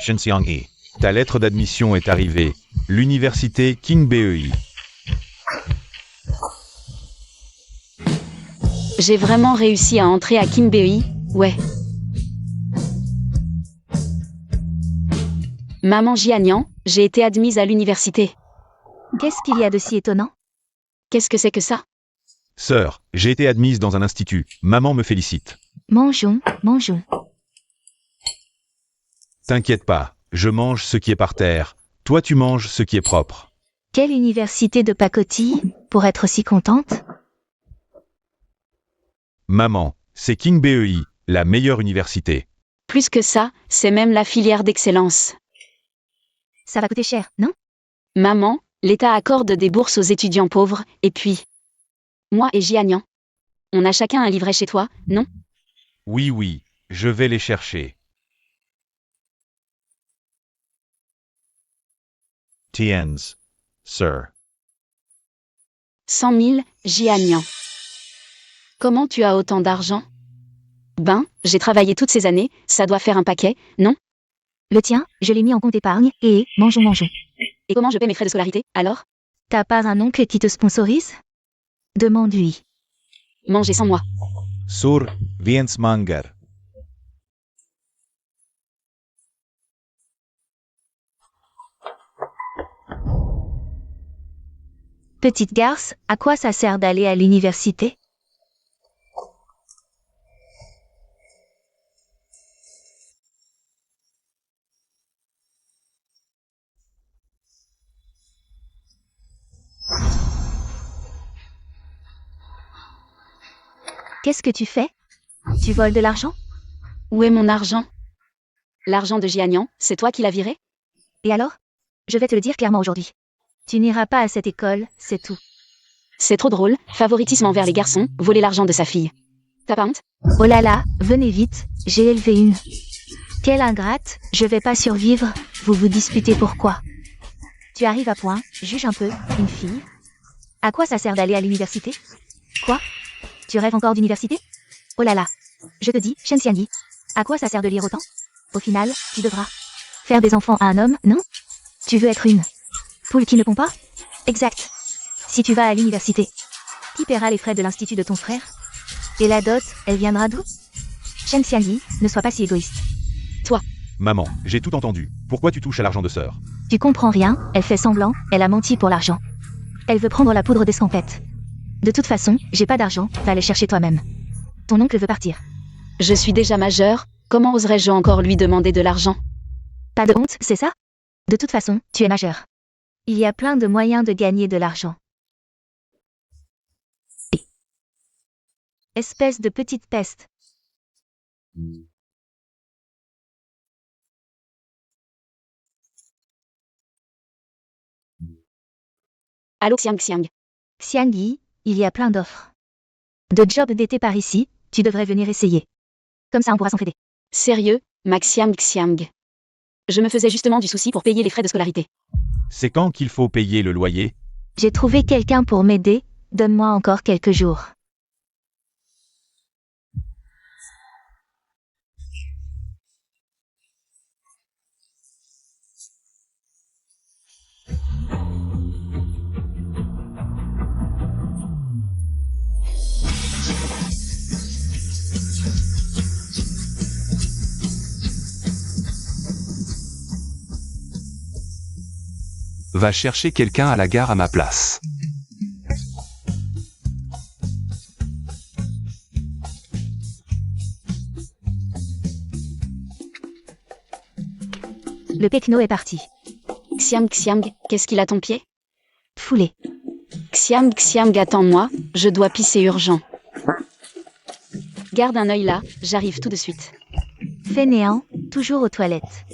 Shen Xiang-yi. Ta lettre d'admission est arrivée. L'université King BEI. J'ai vraiment réussi à entrer à King BEI, ouais. Maman Jianian, j'ai été admise à l'université. Qu'est-ce qu'il y a de si étonnant? Qu'est-ce que c'est que ça? Sœur, j'ai été admise dans un institut. Maman me félicite. Mangeons, mangeons. T'inquiète pas, je mange ce qui est par terre. Toi tu manges ce qui est propre. Quelle université de pacotille, pour être si contente? Maman, c'est King BEI, la meilleure université. Plus que ça, c'est même la filière d'excellence. Ça va coûter cher, non? Maman, l'État accorde des bourses aux étudiants pauvres, et puis... Moi et Jianian. On a chacun un livret chez toi, non? Oui, je vais les chercher. Tiens, sir. 100 000, Jianian. Comment tu as autant d'argent? Ben, j'ai travaillé toutes ces années, ça doit faire un paquet, non? Le tien, je l'ai mis en compte épargne, et mangeons, mangeons. Et comment je paie mes frais de scolarité, alors? T'as pas un oncle qui te sponsorise? Demande-lui. Manger sans moi. Sur Viens Manger. Petite garce, à quoi ça sert d'aller à l'université? Qu'est-ce que tu fais? Tu voles de l'argent? Où est mon argent? L'argent de Jianian, c'est toi qui l'as viré? Et alors? Je vais te le dire clairement aujourd'hui. Tu n'iras pas à cette école, c'est tout. C'est trop drôle, favoritisme envers les garçons, voler l'argent de sa fille. T'as pas honte? Oh là là, venez vite, j'ai élevé une. Quelle ingrate, je vais pas survivre, vous vous disputez pourquoi. Tu arrives à point, juge un peu, une fille. À quoi ça sert d'aller à l'université? Quoi? Tu rêves encore d'université? Oh là là. Je te dis, Shen Xiangyi, à quoi ça sert de lire autant? Au final, tu devras faire des enfants à un homme, non? Tu veux être une poule qui ne pond pas? Exact. Si tu vas à l'université, qui paiera les frais de l'institut de ton frère? Et la dot, elle viendra d'où? Shen Xiangyi, ne sois pas si égoïste. Toi. Maman, j'ai tout entendu. Pourquoi tu touches à l'argent de sœur? Tu comprends rien, elle fait semblant, elle a menti pour l'argent. Elle veut prendre la poudre d'escampette. De toute façon, j'ai pas d'argent, va aller chercher toi-même. Ton oncle veut partir. Je suis déjà majeure, comment oserais-je encore lui demander de l'argent? Pas de honte, c'est ça? De toute façon, tu es majeur. Il y a plein de moyens de gagner de l'argent. Espèce de petite peste. Allô Xiang. Xiangyi, il y a plein d'offres. De jobs d'été par ici, tu devrais venir essayer. Comme ça on pourra s'entraider. Sérieux, Max Xiang. Je me faisais justement du souci pour payer les frais de scolarité. C'est quand qu'il faut payer le loyer? J'ai trouvé quelqu'un pour m'aider, donne-moi encore quelques jours. Va chercher quelqu'un à la gare à ma place. Le pecno est parti. Xiang, qu'est-ce qu'il a ton pied? Foulé. Xiang, attends-moi, je dois pisser urgent. Garde un œil là, j'arrive tout de suite. Fainéant, toujours aux toilettes.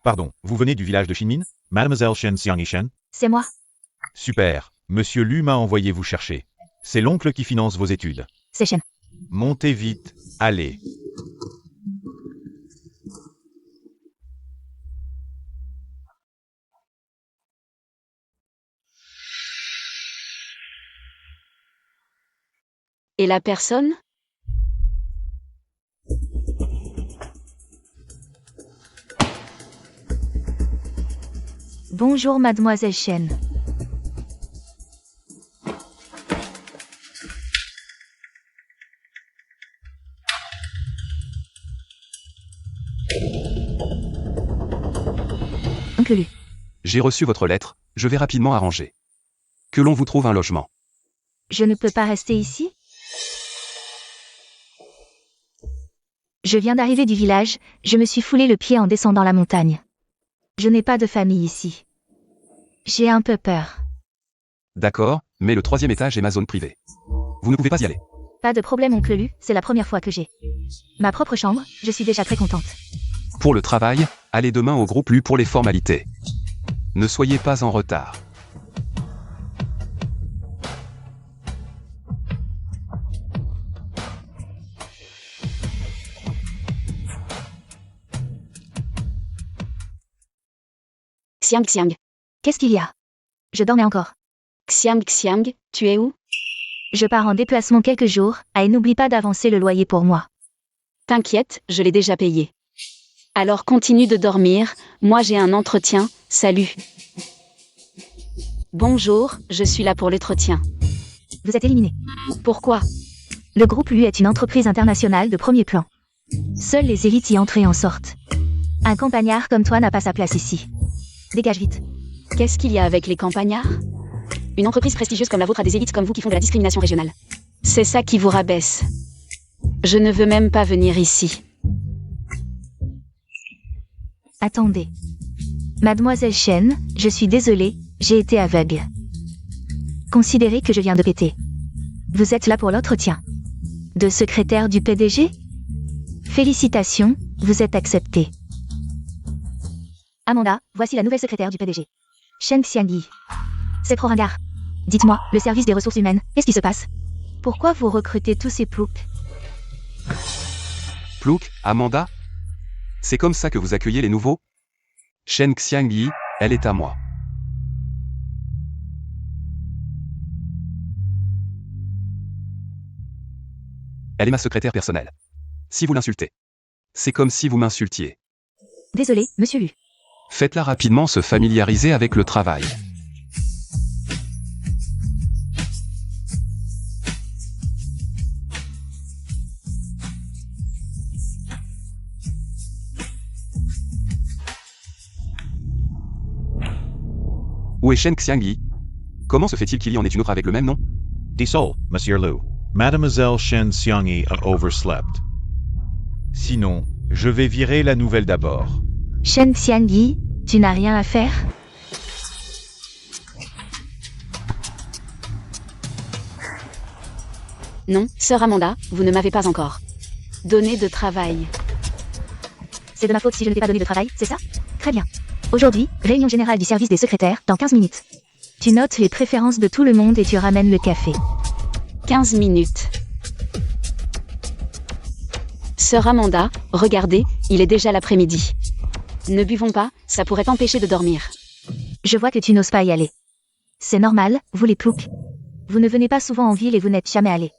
Pardon, vous venez du village de Shinmin? Mademoiselle Shen Xiangyi Shen? C'est moi. Super, Monsieur Lu m'a envoyé vous chercher. C'est l'oncle qui finance vos études. C'est Shen. Montez vite, Allez. Et la personne? Bonjour mademoiselle Chen. Oncle Lu. J'ai reçu votre lettre, je vais rapidement arranger. Que l'on vous trouve un logement. Je ne peux pas rester ici? Je viens d'arriver du village, je me suis foulé le pied en descendant la montagne. Je n'ai pas de famille ici. J'ai un peu peur. D'accord, mais le 3e étage est ma zone privée. Vous ne pouvez pas y aller. Pas de problème oncle Lu, c'est la première fois que j'ai ma propre chambre, je suis déjà très contente. Pour le travail, allez demain au groupe Lu pour les formalités. Ne soyez pas en retard. Xiang Xiang. Qu'est-ce qu'il y a? Je dormais encore. Xiang Xiang, tu es où? Je pars en déplacement quelques jours, et n'oublie pas d'avancer le loyer pour moi. T'inquiète, je l'ai déjà payé. Alors continue de dormir, moi j'ai un entretien, salut. Bonjour, je suis là pour l'entretien. Vous êtes éliminé. Pourquoi? Le groupe Lu est une entreprise internationale de premier plan. Seules les élites y entrent et en sortent. Un campagnard comme toi n'a pas sa place ici. Dégage vite. Qu'est-ce qu'il y a avec les campagnards? Une entreprise prestigieuse comme la vôtre a des élites comme vous qui font de la discrimination régionale. C'est ça qui vous rabaisse. Je ne veux même pas venir ici. Attendez. Mademoiselle Chen, je suis désolée, j'ai été aveugle. Considérez que je viens de péter. Vous êtes là pour l'entretien. De secrétaire du PDG? Félicitations, vous êtes accepté. Amanda, voici la nouvelle secrétaire du PDG. Shen Xiangyi. C'est trop ringard. Dites-moi, le service des ressources humaines, qu'est-ce qui se passe? Pourquoi vous recrutez tous ces ploucs? Plouk, Amanda? C'est comme ça que vous accueillez les nouveaux? Shen Xiangyi, elle est à moi. Elle est ma secrétaire personnelle. Si vous l'insultez, c'est comme si vous m'insultiez. Désolé, monsieur Lu. Faites-la rapidement se familiariser avec le travail. Où est Shen Xiangyi? Comment se fait-il qu'il y en ait une autre avec le même nom? Désolé, Monsieur Lu. Mademoiselle Shen Xiangyi a overslept. Sinon, je vais virer la nouvelle d'abord. Shen Xiangyi, tu n'as rien à faire? Non, sœur Amanda, vous ne m'avez pas encore donné de travail. C'est de ma faute si je ne t'ai pas donné de travail, c'est ça? Très bien. Aujourd'hui, réunion générale du service des secrétaires, dans 15 minutes. Tu notes les préférences de tout le monde et tu ramènes le café. 15 minutes. Sœur Amanda, regardez, il est déjà l'après-midi. Ne buvons pas, ça pourrait t'empêcher de dormir. Je vois que tu n'oses pas y aller. C'est normal, vous les ploucs. Vous ne venez pas souvent en ville et vous n'êtes jamais allés.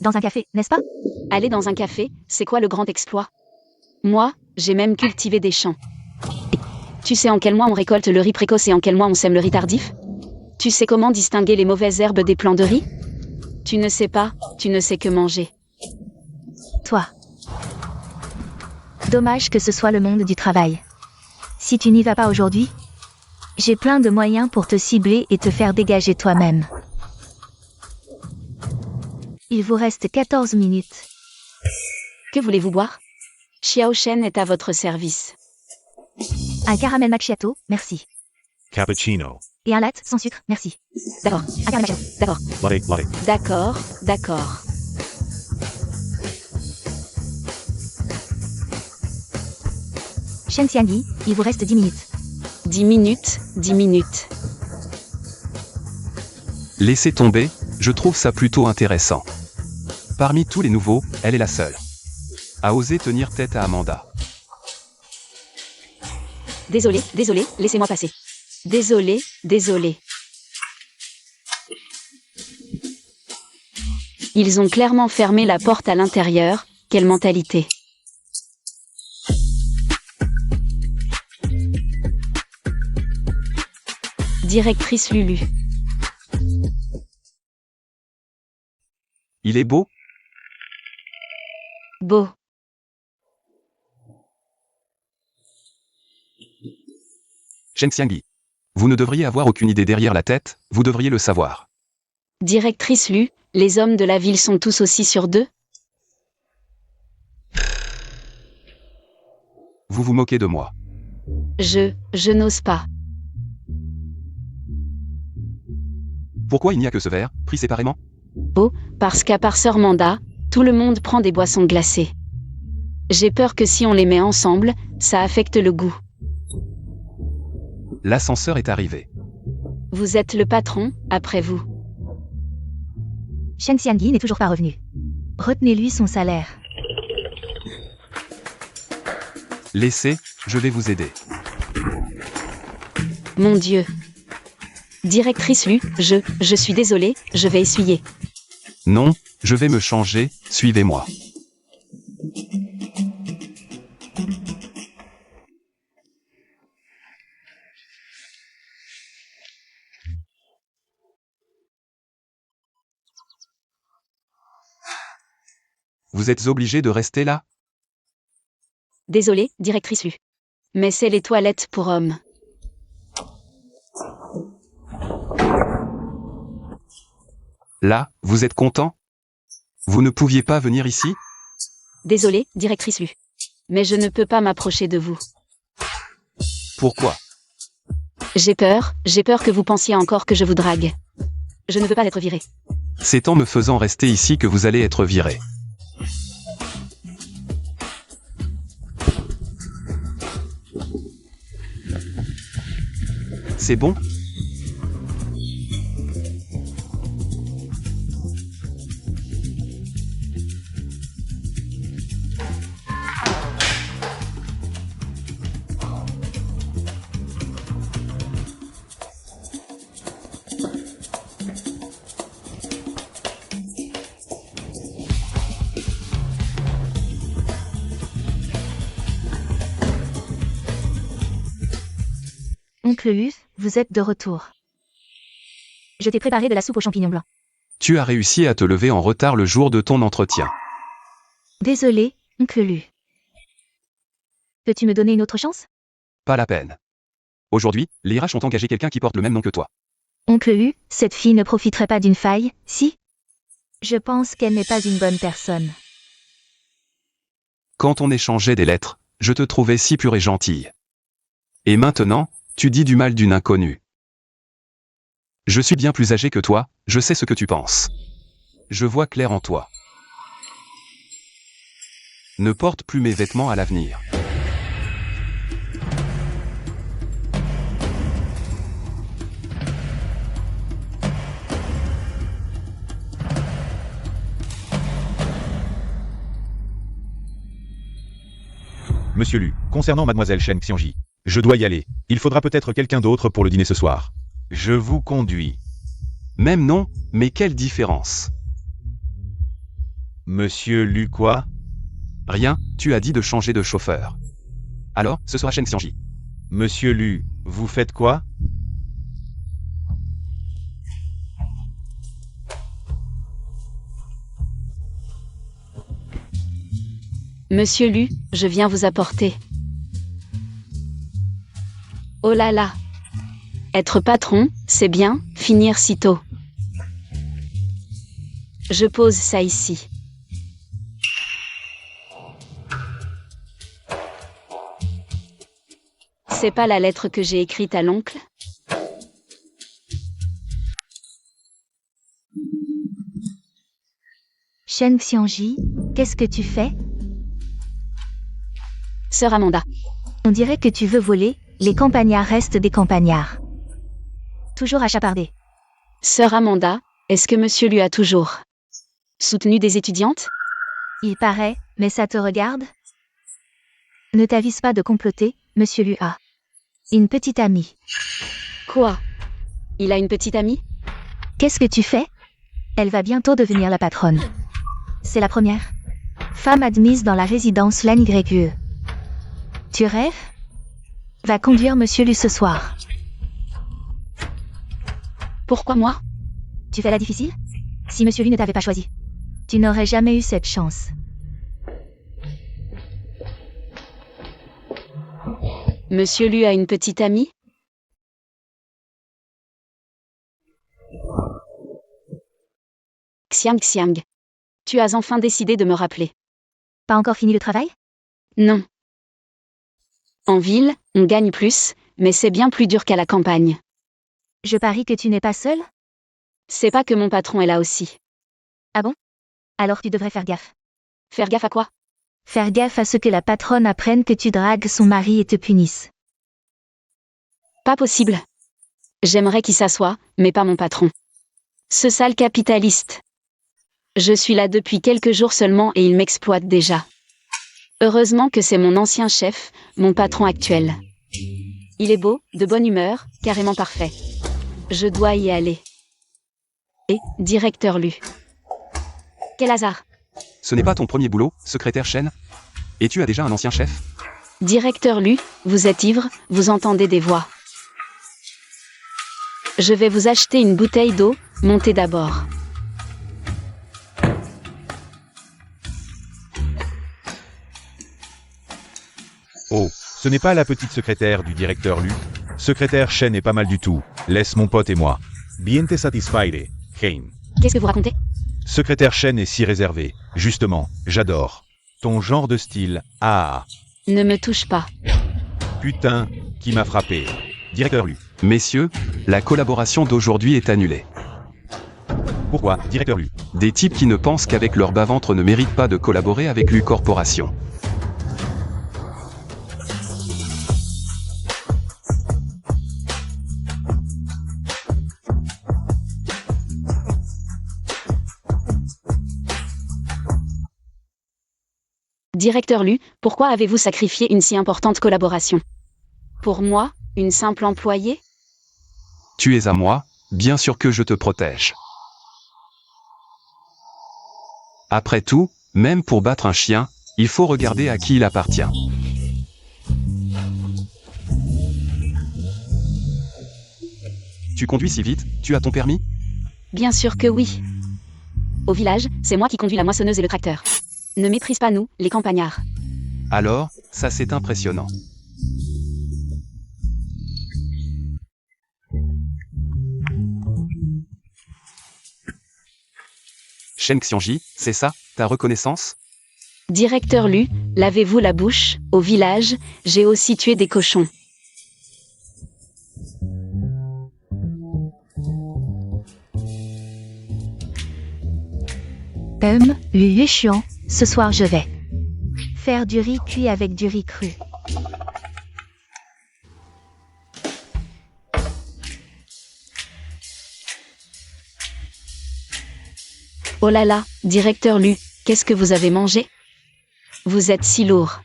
Dans un café, n'est-ce pas? Aller dans un café, c'est quoi le grand exploit? Moi, j'ai même cultivé des champs. Tu sais en quel mois on récolte le riz précoce et en quel mois on sème le riz tardif? Tu sais comment distinguer les mauvaises herbes des plants de riz? Tu ne sais pas, tu ne sais que manger. Toi. Dommage que ce soit le monde du travail. Si tu n'y vas pas aujourd'hui, j'ai plein de moyens pour te cibler et te faire dégager toi-même. Il vous reste 14 minutes. Que voulez-vous boire? Xiao Shen est à votre service. Un caramel macchiato, merci. Cappuccino. Et un latte sans sucre, merci. D'accord, un caramel macchiato, d'accord. Latte. D'accord, d'accord. Shen Xiangyi, il vous reste 10 minutes. 10 minutes, 10 minutes. Laissez tomber, je trouve ça plutôt intéressant. Parmi tous les nouveaux, elle est la seule. A osé tenir tête à Amanda. Désolé, laissez-moi passer. Désolé. Ils ont clairement fermé la porte à l'intérieur, quelle mentalité. Directrice Lulu. Il est beau? Beau. Shen Xiangyi. Vous ne devriez avoir aucune idée derrière la tête, vous devriez le savoir. Directrice Lu, les hommes de la ville sont tous aussi sur deux? Vous vous moquez de moi. Je n'ose pas. Pourquoi il n'y a que ce verre, pris séparément? Parce qu'à part Sœur Manda, tout le monde prend des boissons glacées. J'ai peur que si on les met ensemble, ça affecte le goût. L'ascenseur est arrivé. Vous êtes le patron, après vous. Shen Xiangyi n'est toujours pas revenu. Retenez-lui son salaire. Laissez, je vais vous aider. Mon Dieu. Directrice Lu, je suis désolée, je vais essuyer. Non, je vais me changer, suivez-moi. Vous êtes obligé de rester là? Désolée, directrice Lu. Mais c'est les toilettes pour hommes. Là, vous êtes content? Vous ne pouviez pas venir ici? Désolée, directrice Lu. Mais je ne peux pas m'approcher de vous. Pourquoi? J'ai peur que vous pensiez encore que je vous drague. Je ne veux pas être virée. C'est en me faisant rester ici que vous allez être viré. C'est bon? Oncle Lu, vous êtes de retour. Je t'ai préparé de la soupe aux champignons blancs. Tu as réussi à te lever en retard le jour de ton entretien. Désolé, Oncle Lu. Peux-tu me donner une autre chance? Pas la peine. Aujourd'hui, les RH ont engagé quelqu'un qui porte le même nom que toi. Oncle Lu, cette fille ne profiterait pas d'une faille, si? Je pense qu'elle n'est pas une bonne personne. Quand on échangeait des lettres, je te trouvais si pure et gentille. Et maintenant, tu dis du mal d'une inconnue. Je suis bien plus âgé que toi, je sais ce que tu penses. Je vois clair en toi. Ne porte plus mes vêtements à l'avenir. Monsieur Lu, concernant mademoiselle Shen Xiangyi, je dois y aller. Il faudra peut-être quelqu'un d'autre pour le dîner ce soir. Je vous conduis. Même nom, mais quelle différence? Monsieur Lu quoi? Rien, tu as dit de changer de chauffeur. Alors, ce sera Shen Xiangyi. Monsieur Lu, vous faites quoi? Monsieur Lu, je viens vous apporter. Oh là là. Être patron, c'est bien, finir si tôt. Je pose ça ici. C'est pas la lettre que j'ai écrite à l'oncle? Shen Xiangyi, qu'est-ce que tu fais? Sœur Amanda. On dirait que tu veux voler, les campagnards restent des campagnards. Toujours à chaparder. Sœur Amanda, est-ce que monsieur lui a toujours soutenu des étudiantes? Il paraît, mais ça te regarde? Ne t'avise pas de comploter, monsieur Lu a une petite amie. Quoi? Il a une petite amie? Qu'est-ce que tu fais? Elle va bientôt devenir la patronne. C'est la première femme admise dans la résidence Langrégue. Tu rêves? Va conduire monsieur Lu ce soir. Pourquoi moi? Tu fais la difficile? Si monsieur Lu ne t'avait pas choisi, tu n'aurais jamais eu cette chance. Monsieur Lu a une petite amie? Xiang, tu as enfin décidé de me rappeler. Pas encore fini le travail? Non. En ville, on gagne plus, mais c'est bien plus dur qu'à la campagne. Je parie que tu n'es pas seul? C'est pas que mon patron est là aussi. Alors tu devrais faire gaffe. Faire gaffe à quoi? Faire gaffe à ce que la patronne apprenne que tu dragues son mari et te punisse. Pas possible. J'aimerais qu'il s'assoie, mais pas mon patron. Ce sale capitaliste. Je suis là depuis quelques jours seulement et il m'exploite déjà. Heureusement que c'est mon ancien chef, mon patron actuel. Il est beau, de bonne humeur, carrément parfait. Je dois y aller. Et, directeur Lu. Quel hasard. Ce n'est pas ton premier boulot, secrétaire Shen? Et tu as déjà un ancien chef? Directeur Lu, vous êtes ivre, vous entendez des voix. Je vais vous acheter une bouteille d'eau, montez d'abord. Oh, ce n'est pas la petite secrétaire du directeur Lu. Secrétaire Shen est pas mal du tout. Laisse mon pote et moi. Bien te satisfaire, Hein. Qu'est-ce que vous racontez? Secrétaire Shen est si réservé. Justement, j'adore. Ton genre de style. Ah. Ne me touche pas. Putain, qui m'a frappé. Directeur Lu. Messieurs, la collaboration d'aujourd'hui est annulée. Pourquoi, directeur Lu? Des types qui ne pensent qu'avec leur bas-ventre ne méritent pas de collaborer avec Lu Corporation. Directeur Lu, pourquoi avez-vous sacrifié une si importante collaboration? Pour moi, une simple employée? Tu es à moi, bien sûr que je te protège. Après tout, même pour battre un chien, il faut regarder à qui il appartient. Tu conduis si vite, tu as ton permis? Bien sûr que oui. Au village, c'est moi qui conduis la moissonneuse et le tracteur. Ne méprise pas nous, les campagnards. Alors, ça c'est impressionnant. Shen Xiangji, c'est ça, ta reconnaissance? Directeur Lu, lavez-vous la bouche, au village, j'ai aussi tué des cochons. Lu Yuxian, ce soir je vais faire du riz cuit avec du riz cru. Oh là là, directeur Lu, qu'est-ce que vous avez mangé? Vous êtes si lourd.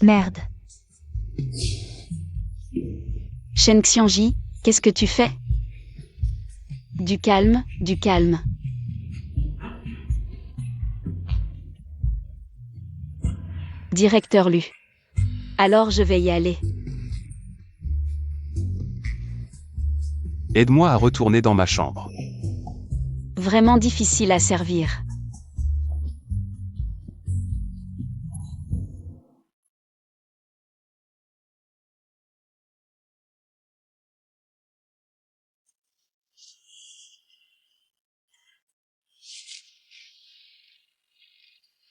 Merde. Shen Xiangji, qu'est-ce que tu fais? Du calme, du calme. Directeur Lu. Alors je vais y aller. Aide-moi à retourner dans ma chambre. Vraiment difficile à servir.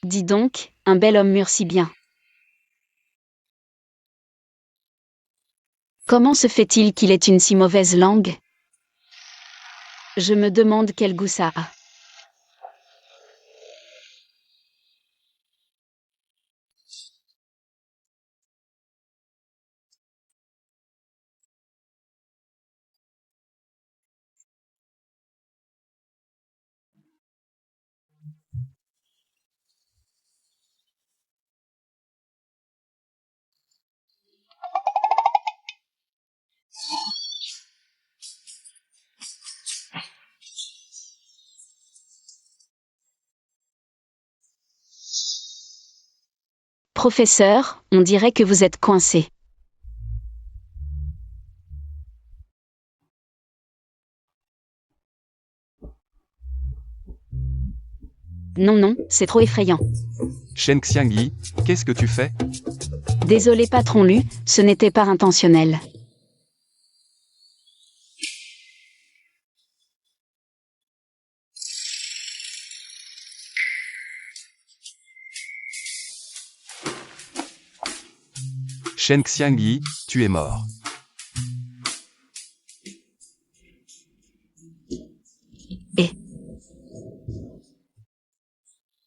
Dis donc, un bel homme mûr si bien. Comment se fait-il qu'il ait une si mauvaise langue? Je me demande quel goût ça a. Professeur, on dirait que vous êtes coincé. Non, non, c'est trop effrayant. Shen Xiangyi, qu'est-ce que tu fais? Désolé patron Lu, ce n'était pas intentionnel. Shen Xiangyi, tu es mort.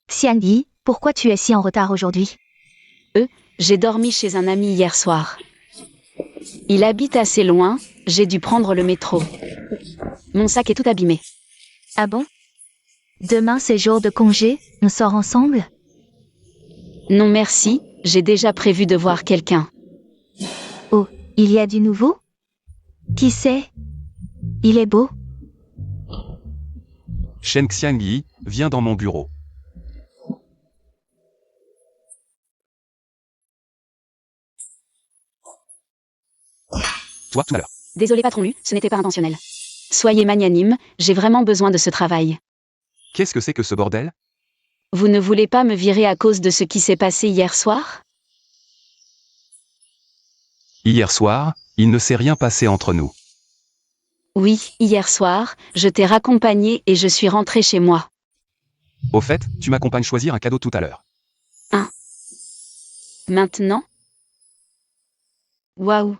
Xiangyi, pourquoi tu es si en retard aujourd'hui? J'ai dormi chez un ami hier soir. Il habite assez loin, j'ai dû prendre le métro. Mon sac est tout abîmé. Ah bon? Demain c'est jour de congé, on sort ensemble? Non merci, j'ai déjà prévu de voir quelqu'un. Oh, il y a du nouveau? Qui c'est? Il est beau? Shen Xiangyi, viens dans mon bureau. Toi, tout à l'heure. Désolé patron Lu, ce n'était pas intentionnel. Soyez magnanime, j'ai vraiment besoin de ce travail. Qu'est-ce que c'est que ce bordel? Vous ne voulez pas me virer à cause de ce qui s'est passé hier soir? Hier soir, il ne s'est rien passé entre nous. Oui, hier soir, je t'ai raccompagné et je suis rentrée chez moi. Au fait, tu m'accompagnes choisir un cadeau tout à l'heure. Maintenant? Waouh!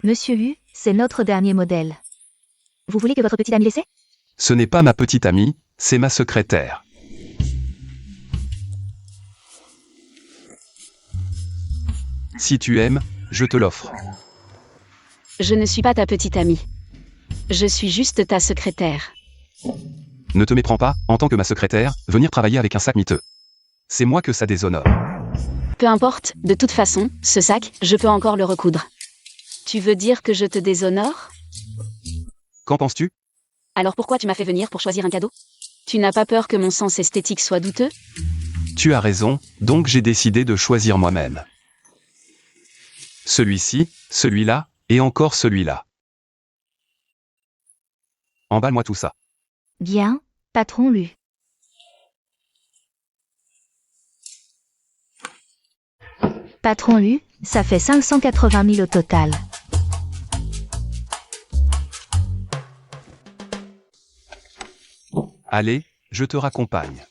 Monsieur Lu, c'est notre dernier modèle. Vous voulez que votre petite amie l'essaie? Ce n'est pas ma petite amie, c'est ma secrétaire. Si tu aimes, je te l'offre. Je ne suis pas ta petite amie. Je suis juste ta secrétaire. Ne te méprends pas, en tant que ma secrétaire, venir travailler avec un sac miteux. C'est moi que ça déshonore. Peu importe, de toute façon, ce sac, je peux encore le recoudre. Tu veux dire que je te déshonore? Qu'en penses-tu? Alors pourquoi tu m'as fait venir pour choisir un cadeau? Tu n'as pas peur que mon sens esthétique soit douteux? Tu as raison, donc j'ai décidé de choisir moi-même. Celui-ci, celui-là, et encore celui-là. Emballe-moi tout ça. Bien, patron Lu. Patron Lu, ça fait 580 000 au total. Allez, je te raccompagne.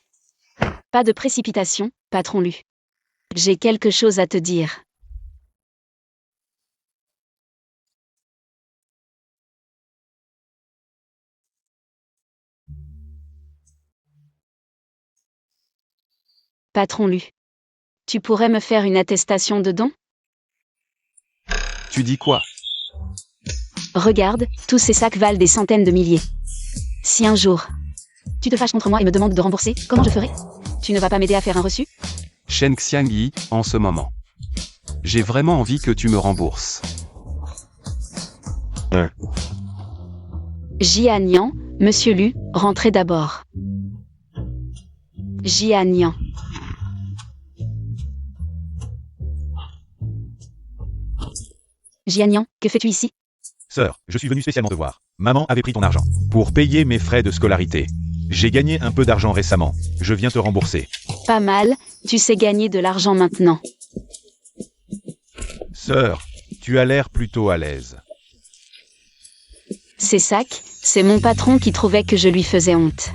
Pas de précipitation, patron Lu. J'ai quelque chose à te dire. Patron Lu. Tu pourrais me faire une attestation de don? Tu dis quoi? Regarde, tous ces sacs valent des centaines de milliers. Si un jour, tu te fâches contre moi et me demandes de rembourser, comment je ferai? Tu ne vas pas m'aider à faire un reçu? Shen Xiangyi, en ce moment. J'ai vraiment envie que tu me rembourses. Jianian, monsieur Lu, rentrez d'abord. Jianian. Jianian, que fais-tu ici? Sœur, je suis venu spécialement te voir. Maman avait pris ton argent pour payer mes frais de scolarité. J'ai gagné un peu d'argent récemment. Je viens te rembourser. Pas mal, tu sais gagner de l'argent maintenant. Sœur, tu as l'air plutôt à l'aise. Ces sacs, c'est mon patron qui trouvait que je lui faisais honte.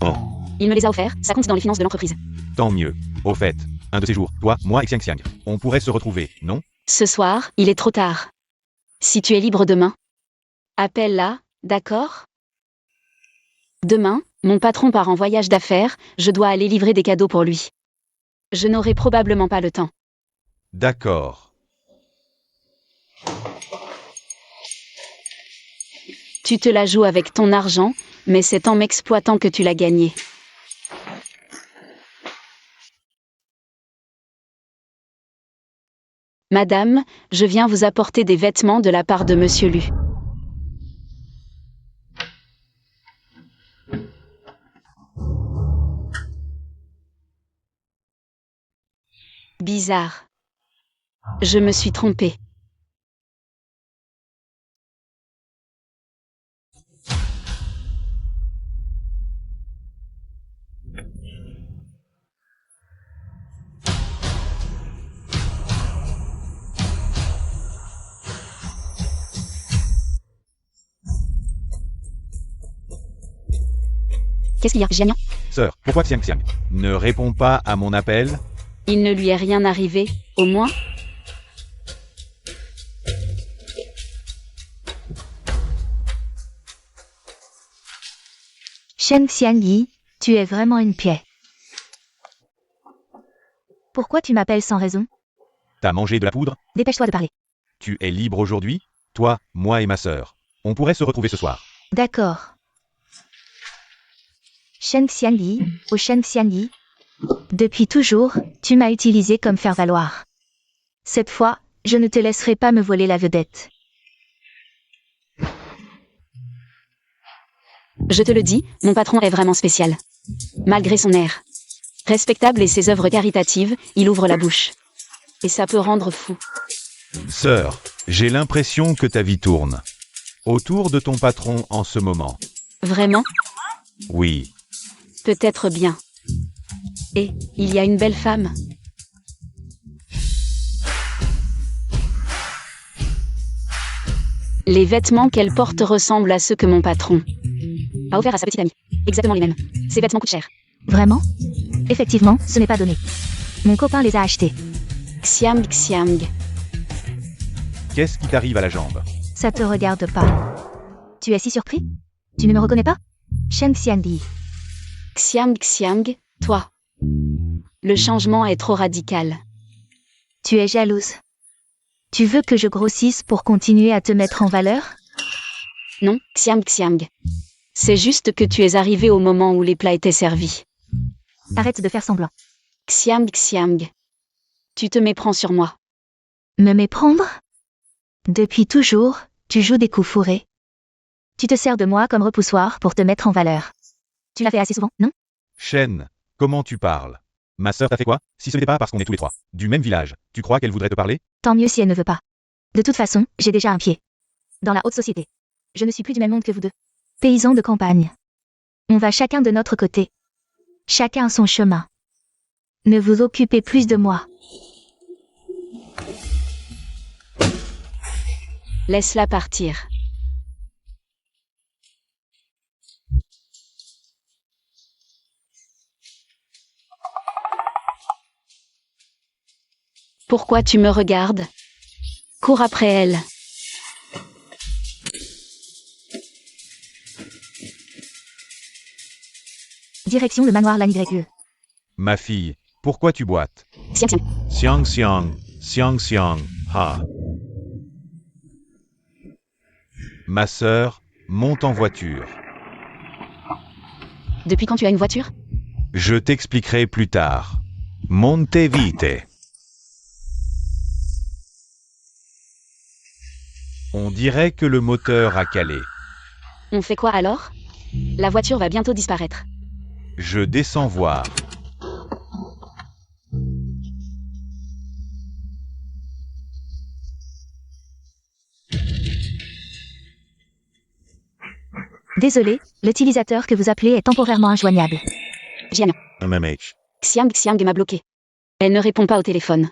Oh, Il me les a offerts, ça compte dans les finances de l'entreprise. tant mieux. Au fait, un de ces jours, toi, moi et Xiang Xiang, on pourrait se retrouver, non? Ce soir, il est trop tard. Si tu es libre demain, appelle-la, d'accord? Demain, mon patron part en voyage d'affaires, je dois aller livrer des cadeaux pour lui. Je n'aurai probablement pas le temps. D'accord. Tu te la joues avec ton argent, mais c'est en m'exploitant que tu l'as gagné. Madame, je viens vous apporter des vêtements de la part de Monsieur Lu. Bizarre. Je me suis trompée. Qu'est-ce qu'il y a, Jianyan? Sœur, pourquoi Xiang Xiang ne répond pas à mon appel? Il ne lui est rien arrivé, au moins? Shen Xiangyi, tu es vraiment une pièce. Pourquoi tu m'appelles sans raison? T'as mangé de la poudre? Dépêche-toi de parler. Tu es libre aujourd'hui? Toi, moi et ma sœur. On pourrait se retrouver ce soir. D'accord. Shen Xiangyi, au Shen Xiangyi. Depuis toujours, tu m'as utilisé comme faire-valoir. Cette fois, je ne te laisserai pas me voler la vedette. Je te le dis, mon patron est vraiment spécial. Malgré son air respectable et ses œuvres caritatives, il ouvre la bouche. Et ça peut rendre fou. Sœur, j'ai l'impression que ta vie tourne autour de ton patron en ce moment. Vraiment? Oui. Peut-être bien. Et, il y a une belle femme. Les vêtements qu'elle porte ressemblent à ceux que mon patron a offert à sa petite amie. Exactement les mêmes. Ces vêtements coûtent cher. Vraiment? Effectivement, ce n'est pas donné. Mon copain les a achetés. Xiang Xiang. Qu'est-ce qui t'arrive à la jambe? Ça te regarde pas. Tu es si surpris? Tu ne me reconnais pas? Shen Xiangyi. Xiang Xiang, toi. Le changement est trop radical. Tu es jalouse. Tu veux que je grossisse pour continuer à te mettre en valeur? Non, Xiang Xiang. C'est juste que tu es arrivé au moment où les plats étaient servis. Arrête de faire semblant. Xiang Xiang. Tu te méprends sur moi. Me méprendre? Depuis toujours, tu joues des coups fourrés. Tu te sers de moi comme repoussoir pour te mettre en valeur. Tu l'as fait assez souvent, non? Shen, comment tu parles? Ma sœur t'a fait quoi? Si ce n'était pas parce qu'on est tous les trois du même village, tu crois qu'elle voudrait te parler? Tant mieux si elle ne veut pas. De toute façon, j'ai déjà un pied dans la haute société. Je ne suis plus du même monde que vous deux. Paysans de campagne. On va chacun de notre côté. Chacun son chemin. Ne vous occupez plus de moi. Laisse-la partir. Pourquoi tu me regardes? Cours après elle. Direction le manoir Lanigreux. Ma fille, pourquoi tu boites? Xiang Xiang. Xiang Xiang, Xiang Xiang, ha. Ma sœur, monte en voiture. Depuis quand tu as une voiture? Je t'expliquerai plus tard. Monte vite. On dirait que le moteur a calé. On fait quoi alors? La voiture va bientôt disparaître. Je descends voir. Désolé, l'utilisateur que vous appelez est temporairement injoignable. Jianyan. MMH. Xiang Xiang m'a bloqué. Elle ne répond pas au téléphone.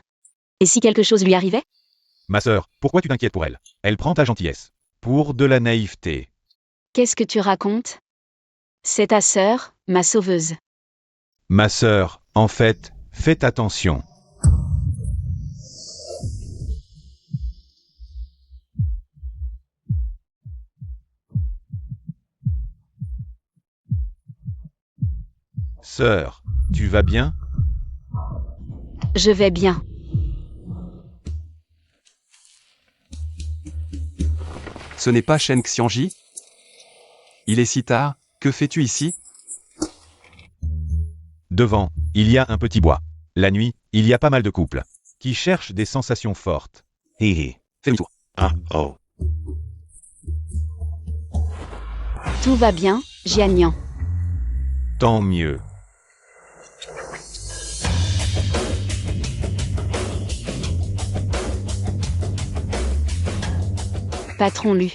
Et si quelque chose lui arrivait? Ma sœur, pourquoi tu t'inquiètes pour elle? Elle prend ta gentillesse pour de la naïveté. Qu'est-ce que tu racontes? C'est ta sœur, ma sauveuse. Ma sœur, en fait, faites attention. Sœur, tu vas bien? Je vais bien. Ce n'est pas Shen Xiangyi? Il est si tard, que fais-tu ici? Devant, il y a un petit bois. La nuit, il y a pas mal de couples qui cherchent des sensations fortes. Hee Fais une tour. Ah, oh. Tout va bien, Jianyan. Tant mieux. Patron Lu.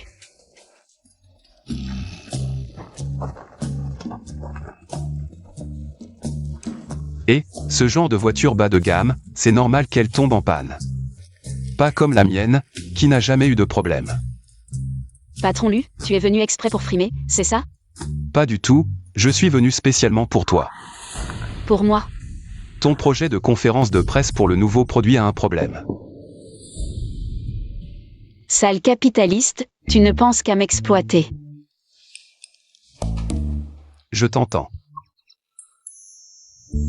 Et, ce genre de voiture bas de gamme, c'est normal qu'elle tombe en panne. Pas comme la mienne, qui n'a jamais eu de problème. Patron Lu, tu es venu exprès pour frimer, c'est ça? Pas du tout, je suis venu spécialement pour toi. Pour moi. Ton projet de conférence de presse pour le nouveau produit a un problème. Sale capitaliste, tu ne penses qu'à m'exploiter. Je t'entends.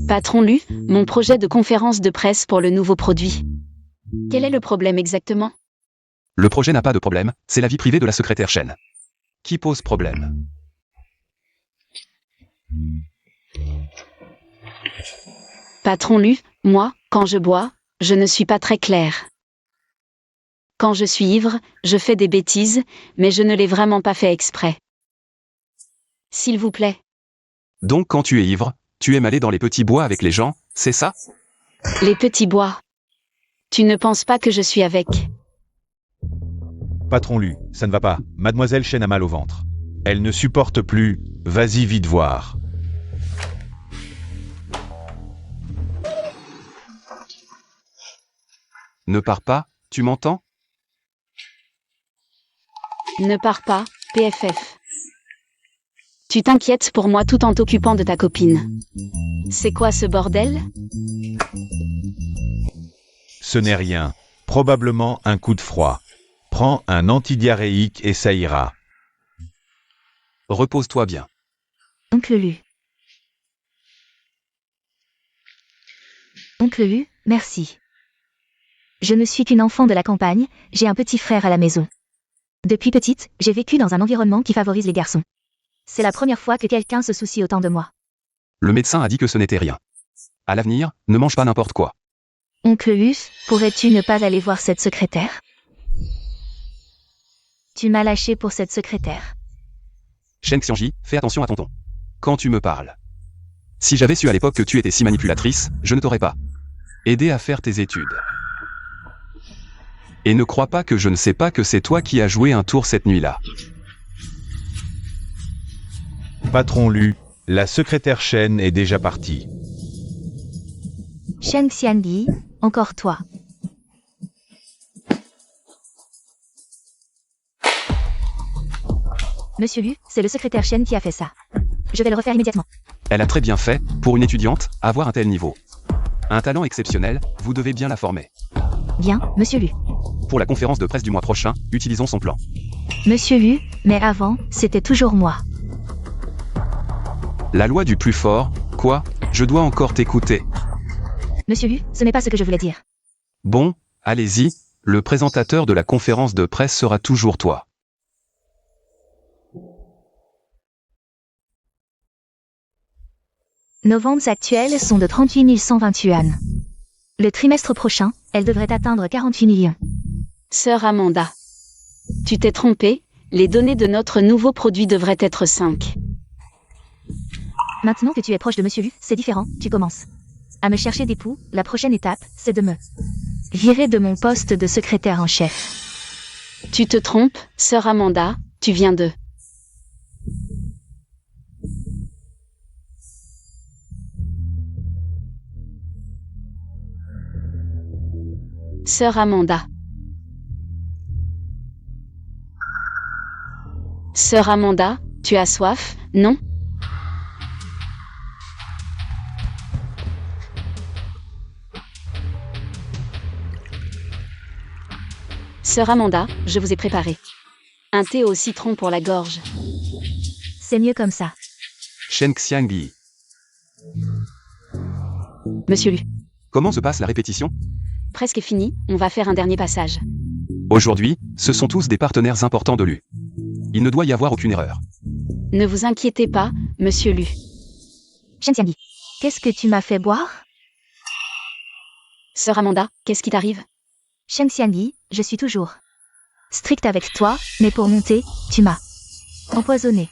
Patron Lu, mon projet de conférence de presse pour le nouveau produit. Quel est le problème exactement? Le projet n'a pas de problème, c'est la vie privée de la secrétaire Shen. Qui pose problème? Patron Lu, moi, quand je bois, je ne suis pas très clair. Quand je suis ivre, je fais des bêtises, mais je ne l'ai vraiment pas fait exprès. S'il vous plaît. Donc quand tu es ivre, tu aimes aller dans les petits bois avec les gens, c'est ça? Les petits bois. Tu ne penses pas que je suis avec? Patron Lu, ça ne va pas. Mademoiselle Shen a mal au ventre. Elle ne supporte plus. Vas-y vite voir. Ne pars pas, tu m'entends? Ne pars pas, PFF. Tu t'inquiètes pour moi tout en t'occupant de ta copine. C'est quoi ce bordel? Ce n'est rien. Probablement un coup de froid. Prends un antidiarrhéique et ça ira. Repose-toi bien. Oncle Lu. Oncle Lu, merci. Je ne suis qu'une enfant de la campagne, j'ai un petit frère à la maison. Depuis petite, j'ai vécu dans un environnement qui favorise les garçons. C'est la première fois que quelqu'un se soucie autant de moi. Le médecin a dit que ce n'était rien. À l'avenir, ne mange pas n'importe quoi. Oncle Lu, pourrais-tu ne pas aller voir cette secrétaire? Tu m'as lâché pour cette secrétaire. Shen Xiangji, fais attention à ton ton. Quand tu me parles. Si j'avais su à l'époque que tu étais si manipulatrice, je ne t'aurais pas aidé à faire tes études. Et ne crois pas que je ne sais pas que c'est toi qui as joué un tour cette nuit-là. Patron Lu, la secrétaire Shen est déjà partie. Shen Xiangyi, encore toi. Monsieur Lu, c'est le secrétaire Shen qui a fait ça. Je vais le refaire immédiatement. Elle a très bien fait, pour une étudiante, avoir un tel niveau. Un talent exceptionnel, vous devez bien la former. Bien, Monsieur Lu. Pour la conférence de presse du mois prochain, utilisons son plan. Monsieur Lu, mais avant, c'était toujours moi. La loi du plus fort, quoi? Je dois encore t'écouter. Monsieur Lu, ce n'est pas ce que je voulais dire. Bon, allez-y, le présentateur de la conférence de presse sera toujours toi. Nos ventes actuelles sont de 38 120 yuan. Le trimestre prochain, elles devraient atteindre 48 millions. Sœur Amanda. Tu t'es trompée, les données de notre nouveau produit devraient être 5. Maintenant que tu es proche de Monsieur Lu, c'est différent, tu commences à me chercher des poux. La prochaine étape, c'est de me virer de mon poste de secrétaire en chef. Tu te trompes, sœur Amanda, tu viens de... Sœur Amanda. Sœur Amanda, tu as soif, non? Sœur Amanda, je vous ai préparé un thé au citron pour la gorge. C'est mieux comme ça. Shen Xiangyi. Monsieur Lu, Comment se passe la répétition? presque fini, on va faire un dernier passage. Aujourd'hui, ce sont tous des partenaires importants de Lu. Il ne doit y avoir aucune erreur. Ne vous inquiétez pas, Monsieur Lu. Shen Xiangyi, qu'est-ce que tu m'as fait boire? Sœur Amanda, qu'est-ce qui t'arrive? Shen Xiangyi, je suis toujours strict avec toi, mais pour monter, tu m'as empoisonné.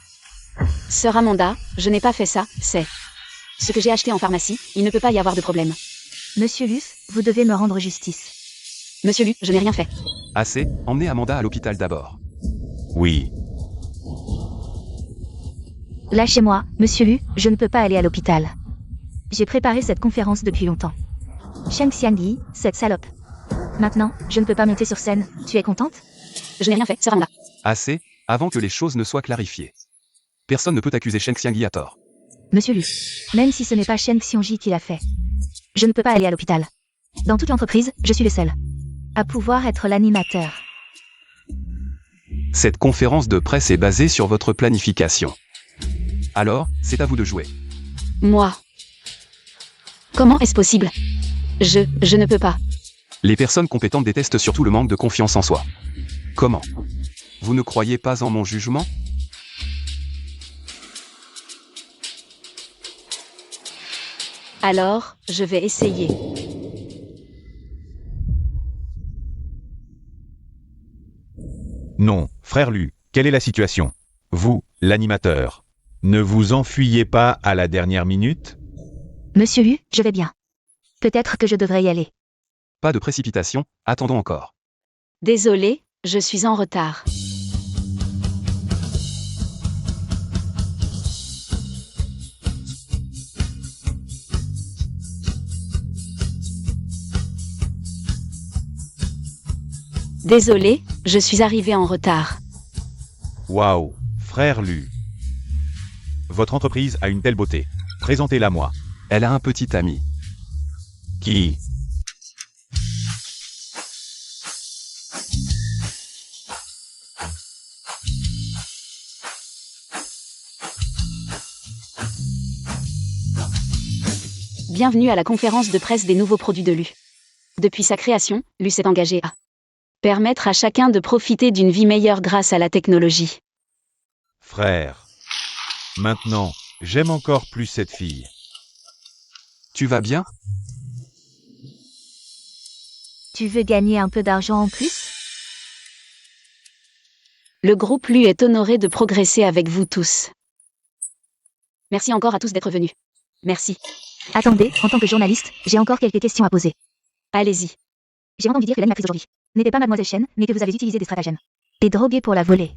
Sœur Amanda, je n'ai pas fait ça, c'est ce que j'ai acheté en pharmacie, il ne peut pas y avoir de problème. Monsieur Lu, vous devez me rendre justice. Monsieur Lu, je n'ai rien fait. Assez, emmenez Amanda à l'hôpital d'abord. Oui. Lâchez-moi, monsieur Lu, je ne peux pas aller à l'hôpital. J'ai préparé cette conférence depuis longtemps. Shen Xiangyi, cette salope. Maintenant, je ne peux pas monter sur scène, tu es contente? Je n'ai rien fait, Saranda. Assez, avant que les choses ne soient clarifiées. Personne ne peut accuser Shen Xiangyi à tort. Monsieur Lu, même si ce n'est pas Shen Xiangyi qui l'a fait, je ne peux pas aller à l'hôpital. Dans toute l'entreprise, je suis le seul à pouvoir être l'animateur. Cette conférence de presse est basée sur votre planification. Alors, c'est à vous de jouer. Moi. Comment est-ce possible? Je ne peux pas. Les personnes compétentes détestent surtout le manque de confiance en soi. Comment? Vous ne croyez pas en mon jugement? Alors, je vais essayer. Non, frère Lu, quelle est la situation? Vous, l'animateur, ne vous enfuyez pas à la dernière minute? Monsieur Lu, je vais bien. Peut-être que je devrais y aller. Pas de précipitation, attendons encore. Désolé, je suis en retard. Désolé, je suis arrivé en retard. Waouh, frère Lu. Votre entreprise a une telle beauté. Présentez-la moi. Elle a un petit ami. Qui? Bienvenue à la conférence de presse des nouveaux produits de Lu. Depuis sa création, Lu s'est engagé à permettre à chacun de profiter d'une vie meilleure grâce à la technologie. Frère. Maintenant, j'aime encore plus cette fille. Tu vas bien? Tu veux gagner un peu d'argent en plus? Le groupe Lu est honoré de progresser avec vous tous. Merci encore à tous d'être venus. Merci. Attendez, en tant que journaliste, j'ai encore quelques questions à poser. Allez-y. J'ai entendu dire que l'animatrice aujourd'hui n'était pas Mademoiselle Chen, mais que vous avez utilisé des stratagèmes. Et drogué pour la voler.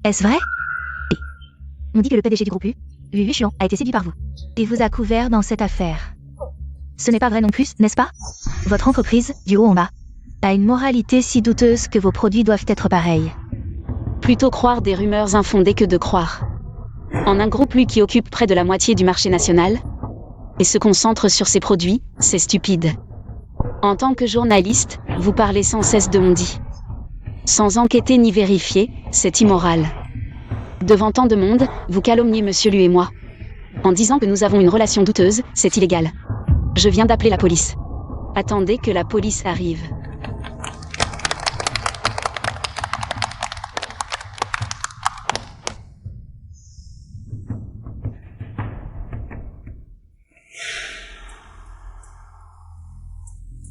Est-ce vrai? On dit que le PDG du groupe Lu Yuxian, a été séduit par vous. Et vous a couvert dans cette affaire. Ce n'est pas vrai non plus, n'est-ce pas? Votre entreprise, du haut en bas, a une moralité si douteuse que vos produits doivent être pareils. Plutôt croire des rumeurs infondées que de croire en un groupe Lu qui occupe près de la moitié du marché national et se concentre sur ses produits, c'est stupide. En tant que journaliste, vous parlez sans cesse de on-dit. Sans enquêter ni vérifier, c'est immoral. Devant tant de monde, vous calomniez Monsieur Lu et moi. En disant que nous avons une relation douteuse, c'est illégal. Je viens d'appeler la police. Attendez que la police arrive.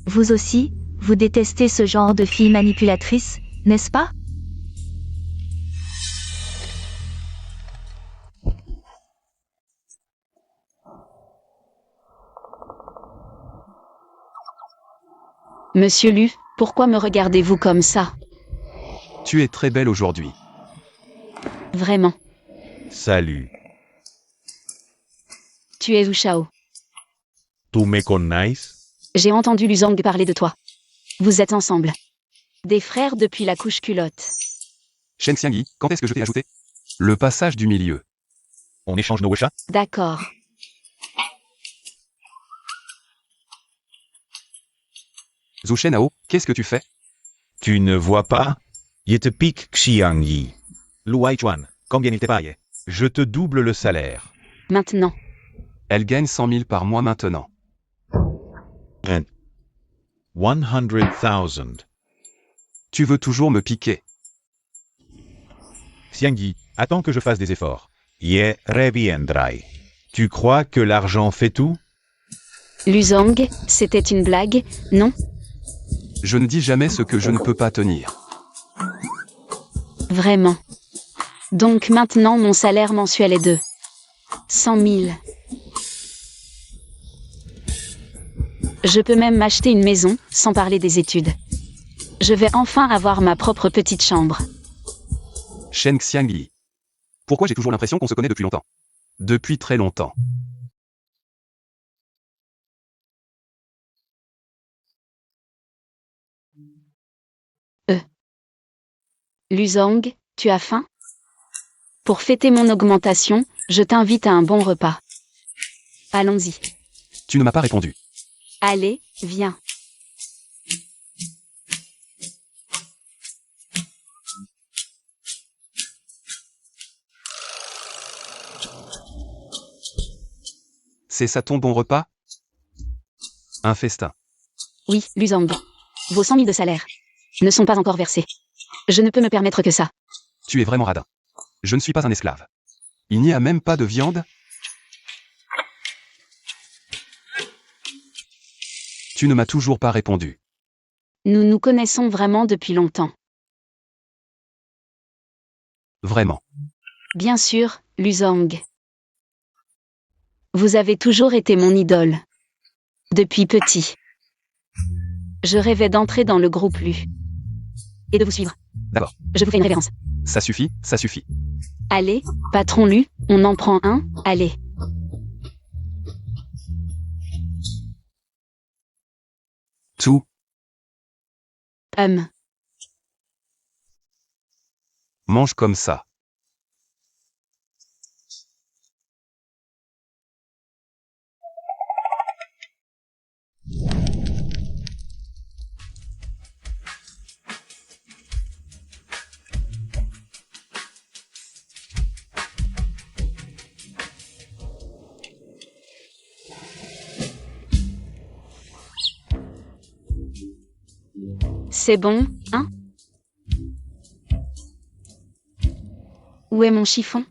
Vous aussi, vous détestez ce genre de fille manipulatrice, n'est-ce pas? Monsieur Lu, pourquoi me regardez-vous comme ça? Tu es très belle aujourd'hui. Vraiment. Salut. Tu es Zhu Shao. ¿Tú me connais? J'ai entendu Lu Zhang parler de toi. Vous êtes ensemble. Des frères depuis la couche culotte. Shen Xiangyi, quand est-ce que je t'ai ajouté? Le passage du milieu. On échange nos chats? D'accord. Zhu Shenhao, qu'est-ce que tu fais? Tu ne vois pas? Je te pique Xiangyi. Lu Haichuan, combien il te paye? Je te double le salaire. Maintenant. Elle gagne 100 000 par mois maintenant. 100,000. Tu veux toujours me piquer. Xiangyi, attends que je fasse des efforts. Je reviendrai. Tu crois que l'argent fait tout? Lu Zhang, c'était une blague, non? Je ne dis jamais ce que je ne peux pas tenir. Vraiment. Donc maintenant mon salaire mensuel est de 100 000. Je peux même m'acheter une maison, sans parler des études. Je vais enfin avoir ma propre petite chambre. Shen Xiangyi. Pourquoi j'ai toujours l'impression qu'on se connaît depuis longtemps? Depuis très longtemps. Luzang, tu as faim? Pour fêter mon augmentation, je t'invite à un bon repas. Allons-y. Tu ne m'as pas répondu. Allez, viens. C'est ça ton bon repas? Un festin. Oui, Luzang. Vos 100 000 de salaire ne sont pas encore versés. Je ne peux me permettre que ça. Tu es vraiment radin. Je ne suis pas un esclave. Il n'y a même pas de viande? Tu ne m'as toujours pas répondu. Nous nous connaissons vraiment depuis longtemps. Vraiment. Bien sûr, Luzang. Vous avez toujours été mon idole. Depuis petit. Je rêvais d'entrer dans le groupe Lu. Et de vous suivre. D'abord. Je vous fais une révérence. Ça suffit, ça suffit. Allez, patron Lu, on en prend un, allez. Tout. Mange comme ça. C'est bon, hein? Où est mon chiffon?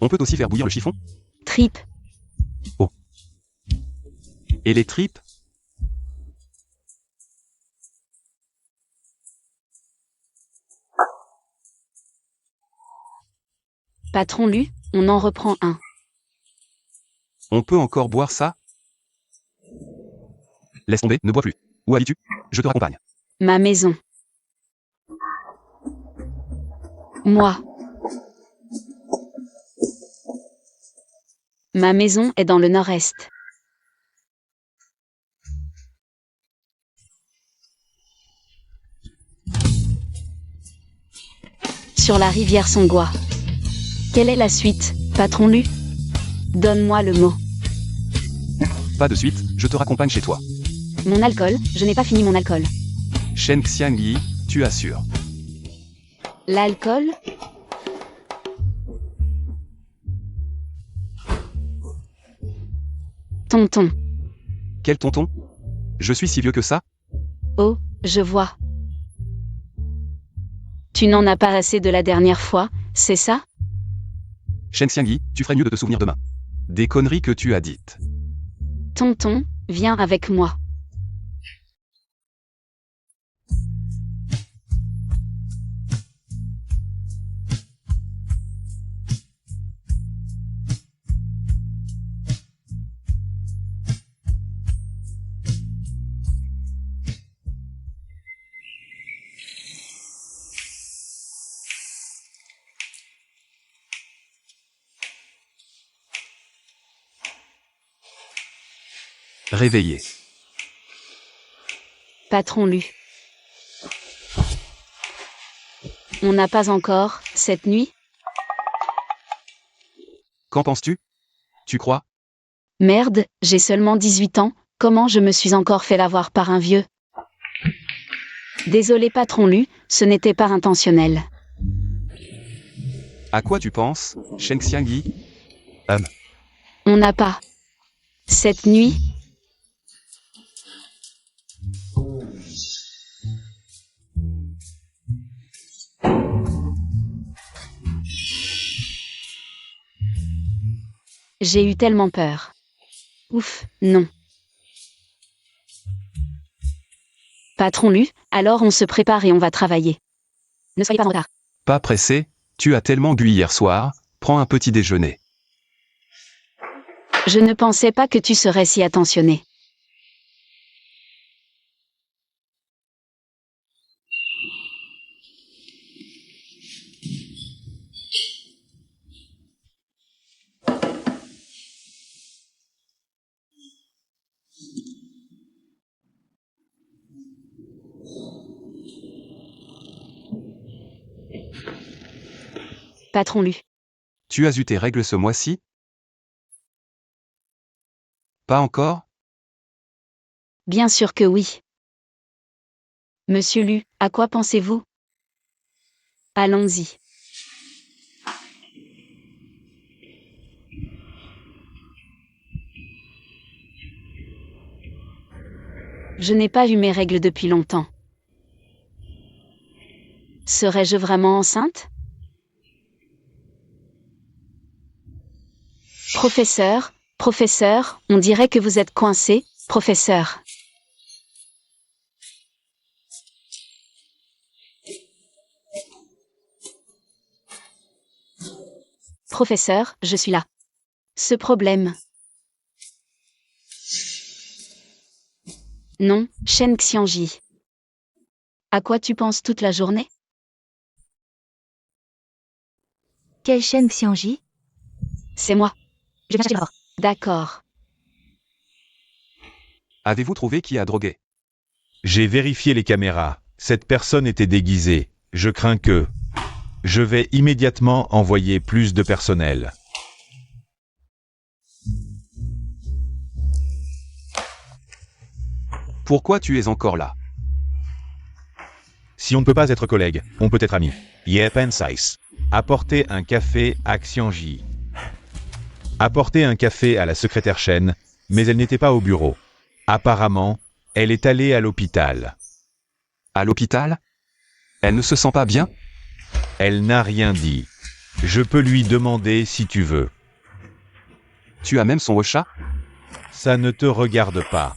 On peut aussi faire bouillir le chiffon? Tripe. Et les tripes? Patron Lu, on en reprend un. On peut encore boire ça? Laisse tomber, ne bois plus. Où habites-tu? Je te raccompagne. Ma maison. Moi. Ma maison est dans le nord-est. Sur la rivière Songua. Quelle est la suite, patron Lu? Donne-moi le mot. Pas de suite, je te raccompagne chez toi. Mon alcool, je n'ai pas fini mon alcool. Shen Xiangyi, tu assures. L'alcool? Tonton. Quel tonton? Je suis si vieux que ça? Oh, je vois. Tu n'en as pas assez de la dernière fois, c'est ça? Shen Xiangyi, tu ferais mieux de te souvenir demain. Des conneries que tu as dites. Tonton, viens avec moi. Réveillé. Patron Lu. On n'a pas encore, cette nuit? Qu'en penses-tu? Tu crois? Merde, j'ai seulement 18 ans, comment je me suis encore fait l'avoir par un vieux? Désolé patron Lu, ce n'était pas intentionnel. À quoi tu penses, Shen Xiangyi? On n'a pas. Cette nuit? J'ai eu tellement peur. Ouf, non. Patron Lu, alors on se prépare et on va travailler. Ne soyez pas en retard. Pas pressé, tu as tellement bu hier soir, prends un petit déjeuner. Je ne pensais pas que tu serais si attentionné. Patron Lu. Tu as eu tes règles ce mois-ci? Pas encore? Bien sûr que oui. Monsieur Lu, à quoi pensez-vous? Allons-y. Je n'ai pas vu mes règles depuis longtemps. Serais-je vraiment enceinte? Professeur, on dirait que vous êtes coincé, professeur. Professeur, je suis là. Ce problème. Non, Shen Xiangji. À quoi tu penses toute la journée? Quelle chaîne Xiangji? C'est moi. Je viens chercher le rapport. D'accord. Avez-vous trouvé qui a drogué? J'ai vérifié les caméras. Cette personne était déguisée. Je crains que... Je vais immédiatement envoyer plus de personnel. Pourquoi tu es encore là? Si on ne peut pas être collègues, on peut être amis. Pensais. Apportez un café à Xiangji. Apportez un café à la secrétaire Shen, mais elle n'était pas au bureau. Apparemment, elle est allée à l'hôpital. À l'hôpital? Elle ne se sent pas bien? Elle n'a rien dit. Je peux lui demander si tu veux. Tu as même son Ocha? Ça ne te regarde pas.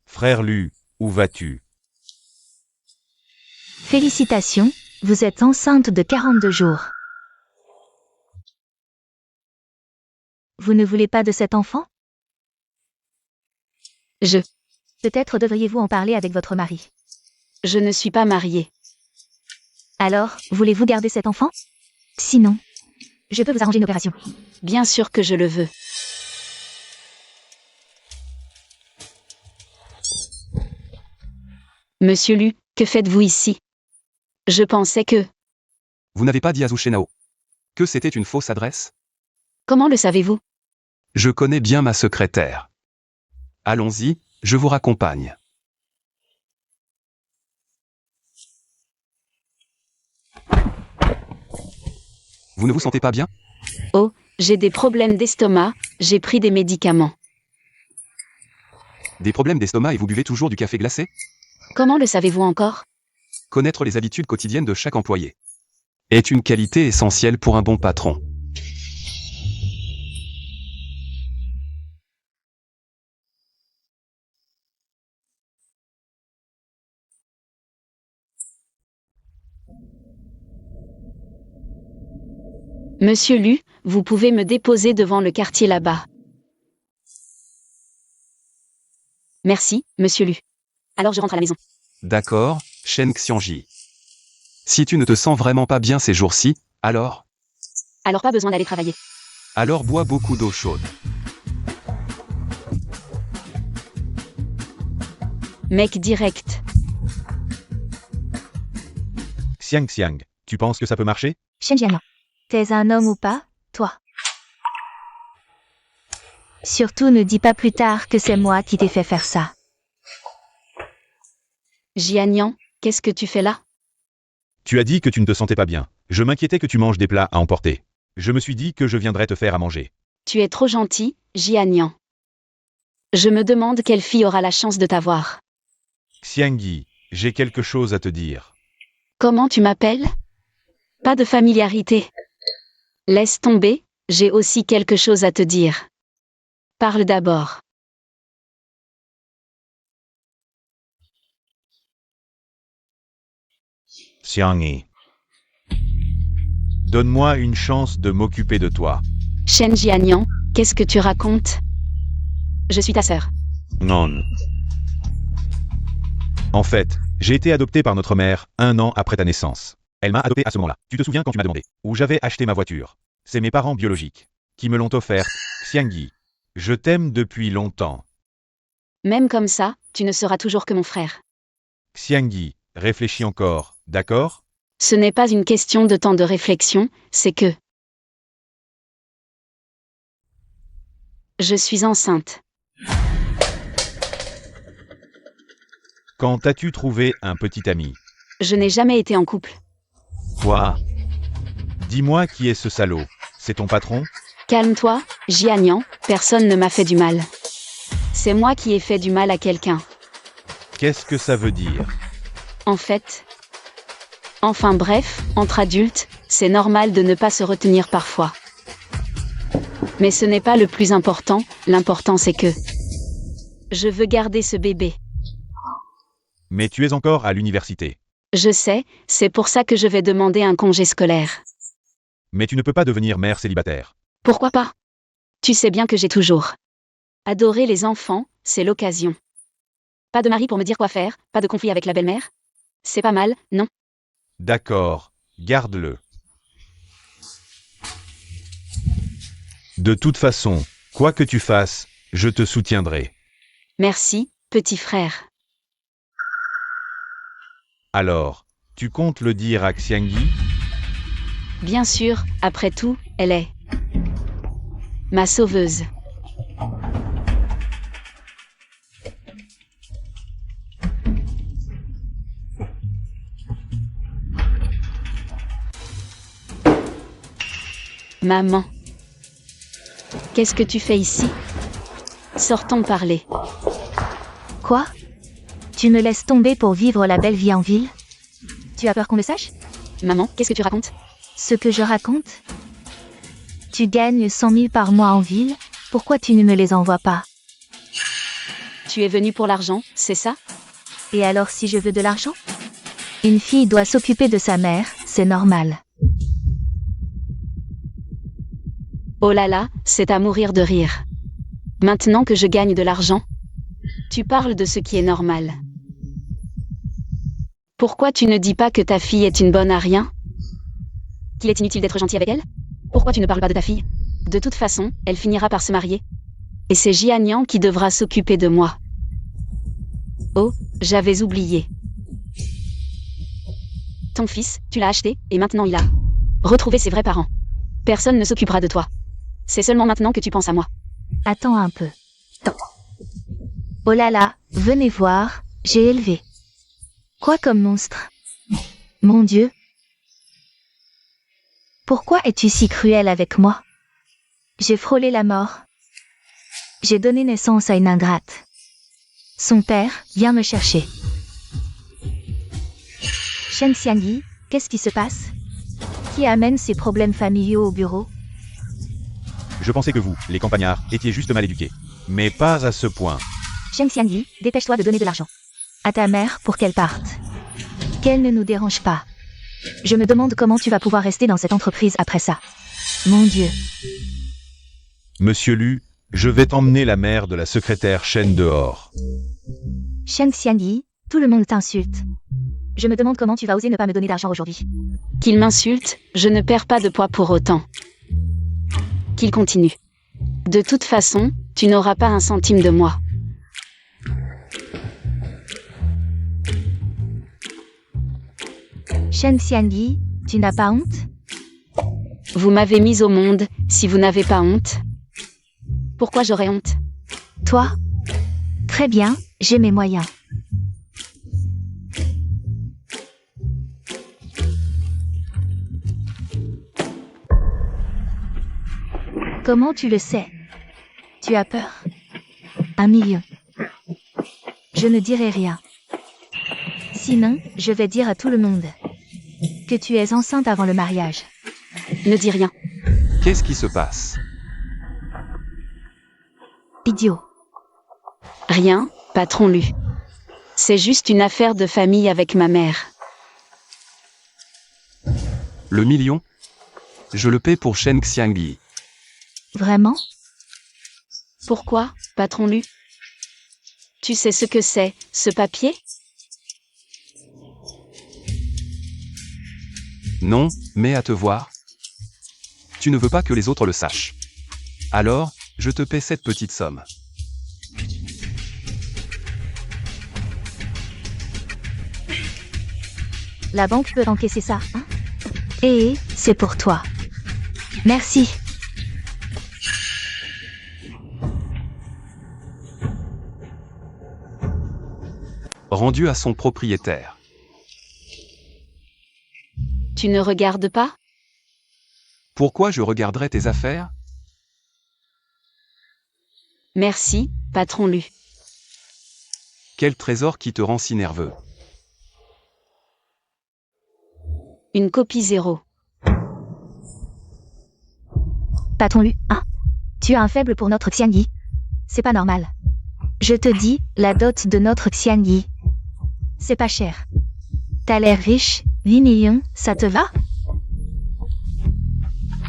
Frère Lu, où vas-tu? Félicitations, vous êtes enceinte de 42 jours. Vous ne voulez pas de cet enfant? Peut-être devriez-vous en parler avec votre mari. Je ne suis pas mariée. Alors, voulez-vous garder cet enfant? Sinon, je peux vous arranger une opération. Bien sûr que je le veux. Monsieur Lu, que faites-vous ici? Je pensais que... Vous n'avez pas dit à Zhu Shenao que c'était une fausse adresse? Comment le savez-vous? Je connais bien ma secrétaire. Allons-y, je vous raccompagne. Vous ne vous sentez pas bien? Oh, j'ai des problèmes d'estomac, j'ai pris des médicaments. Des problèmes d'estomac et vous buvez toujours du café glacé? Comment le savez-vous encore? Connaître les habitudes quotidiennes de chaque employé est une qualité essentielle pour un bon patron. Monsieur Lu, vous pouvez me déposer devant le quartier là-bas. Merci, monsieur Lu. Alors je rentre à la maison. D'accord, Shen Xiangji. Si tu ne te sens vraiment pas bien ces jours-ci, alors Alors pas besoin d'aller travailler. Alors bois beaucoup d'eau chaude. Mec direct. Xiang, tu penses que ça peut marcher? Shen Jian. T'es un homme ou pas, toi? Surtout ne dis pas plus tard que c'est moi qui t'ai fait faire ça. Jianian, qu'est-ce que tu fais là? Tu as dit que tu ne te sentais pas bien. Je m'inquiétais que tu manges des plats à emporter. Je me suis dit que je viendrais te faire à manger. Tu es trop gentil, Jianian. Je me demande quelle fille aura la chance de t'avoir. Xiangyi, j'ai quelque chose à te dire. Comment tu m'appelles? Pas de familiarité. Laisse tomber, j'ai aussi quelque chose à te dire. Parle d'abord. Xiangyi. Donne-moi une chance de m'occuper de toi. Shen Jianian, qu'est-ce que tu racontes? Je suis ta sœur. Non. En fait, j'ai été adopté par notre mère 1 an après ta naissance. Elle m'a adopté à ce moment-là. Tu te souviens quand tu m'as demandé où j'avais acheté ma voiture? C'est mes parents biologiques qui me l'ont offerte. Xiangyi, je t'aime depuis longtemps. Même comme ça, tu ne seras toujours que mon frère. Xiangyi, réfléchis encore, d'accord? Ce n'est pas une question de temps de réflexion, c'est que... Je suis enceinte. Quand as-tu trouvé un petit ami? Je n'ai jamais été en couple. Quoi? Dis-moi qui est ce salaud? C'est ton patron? Calme-toi, Jianian, personne ne m'a fait du mal. C'est moi qui ai fait du mal à quelqu'un. Qu'est-ce que ça veut dire? En fait... Enfin bref, entre adultes, c'est normal de ne pas se retenir parfois. Mais ce n'est pas le plus important, l'important c'est que... Je veux garder ce bébé. Mais tu es encore à l'université. Je sais, c'est pour ça que je vais demander un congé scolaire. Mais tu ne peux pas devenir mère célibataire. Pourquoi pas? Tu sais bien que j'ai toujours adoré les enfants, c'est l'occasion. Pas de mari pour me dire quoi faire, pas de conflit avec la belle-mère? C'est pas mal, non? D'accord, garde-le. De toute façon, quoi que tu fasses, je te soutiendrai. Merci, petit frère. Alors, tu comptes le dire à Xiangyi? Bien sûr, après tout, elle est ma sauveuse. Maman. Qu'est-ce que tu fais ici? Sortons parler. Quoi? Tu me laisses tomber pour vivre la belle vie en ville? Tu as peur qu'on le sache? Maman, qu'est-ce que tu racontes? Ce que je raconte? Tu gagnes 100 000 par mois en ville, pourquoi tu ne me les envoies pas? Tu es venu pour l'argent, c'est ça? Et alors si je veux de l'argent? Une fille doit s'occuper de sa mère, c'est normal. Oh là là, c'est à mourir de rire. Maintenant que je gagne de l'argent, tu parles de ce qui est normal. Pourquoi tu ne dis pas que ta fille est une bonne à rien? Qu'il est inutile d'être gentil avec elle? Pourquoi tu ne parles pas de ta fille? De toute façon, elle finira par se marier. Et c'est Jianian qui devra s'occuper de moi. Oh, j'avais oublié. Ton fils, tu l'as acheté, et maintenant il a retrouvé ses vrais parents. Personne ne s'occupera de toi. C'est seulement maintenant que tu penses à moi. Attends un peu. Oh là là, venez voir, j'ai élevé. Quoi comme monstre? Mon Dieu. Pourquoi es-tu si cruel avec moi? J'ai frôlé la mort. J'ai donné naissance à une ingrate. Son père vient me chercher. Shen Xiangyi, qu'est-ce qui se passe? Qui amène ces problèmes familiaux au bureau? Je pensais que vous, les campagnards, étiez juste mal éduqués. Mais pas à ce point. Shen Xiangyi, dépêche-toi de donner de l'argent à ta mère pour qu'elle parte. Qu'elle ne nous dérange pas. Je me demande comment tu vas pouvoir rester dans cette entreprise après ça. Mon Dieu. Monsieur Lu, je vais t'emmener la mère de la secrétaire Shen dehors. Shen Xiangyi, tout le monde t'insulte. Je me demande comment tu vas oser ne pas me donner d'argent aujourd'hui. Qu'il m'insulte, je ne perds pas de poids pour autant. Qu'il continue. De toute façon, tu n'auras pas un centime de moi. Shen Xiangyi, tu n'as pas honte? Vous m'avez mise au monde, si vous n'avez pas honte. Pourquoi j'aurais honte? Toi? Très bien, j'ai mes moyens. Comment tu le sais? Tu as peur? 1 million. Je ne dirai rien. Sinon, je vais dire à tout le monde que tu es enceinte avant le mariage. Ne dis rien. Qu'est-ce qui se passe? Idiot. Rien, patron Lu. C'est juste une affaire de famille avec ma mère. Le million? Je le paie pour Shen Xiangyi. Vraiment? Pourquoi, patron Lu? Tu sais ce que c'est, ce papier? Non, mais à te voir. Tu ne veux pas que les autres le sachent. Alors, je te paie cette petite somme. La banque peut encaisser ça, hein? Et c'est pour toi. Merci. Rendu à son propriétaire. Tu ne regardes pas? Pourquoi je regarderais tes affaires? Merci, patron Lu. Quel trésor qui te rend si nerveux? Une copie 0. Patron Lu, hein? Tu as un faible pour notre Xianyi. C'est pas normal. Je te dis, la dot de notre Xianyi. C'est pas cher. T'as l'air riche, 8 millions, ça te va?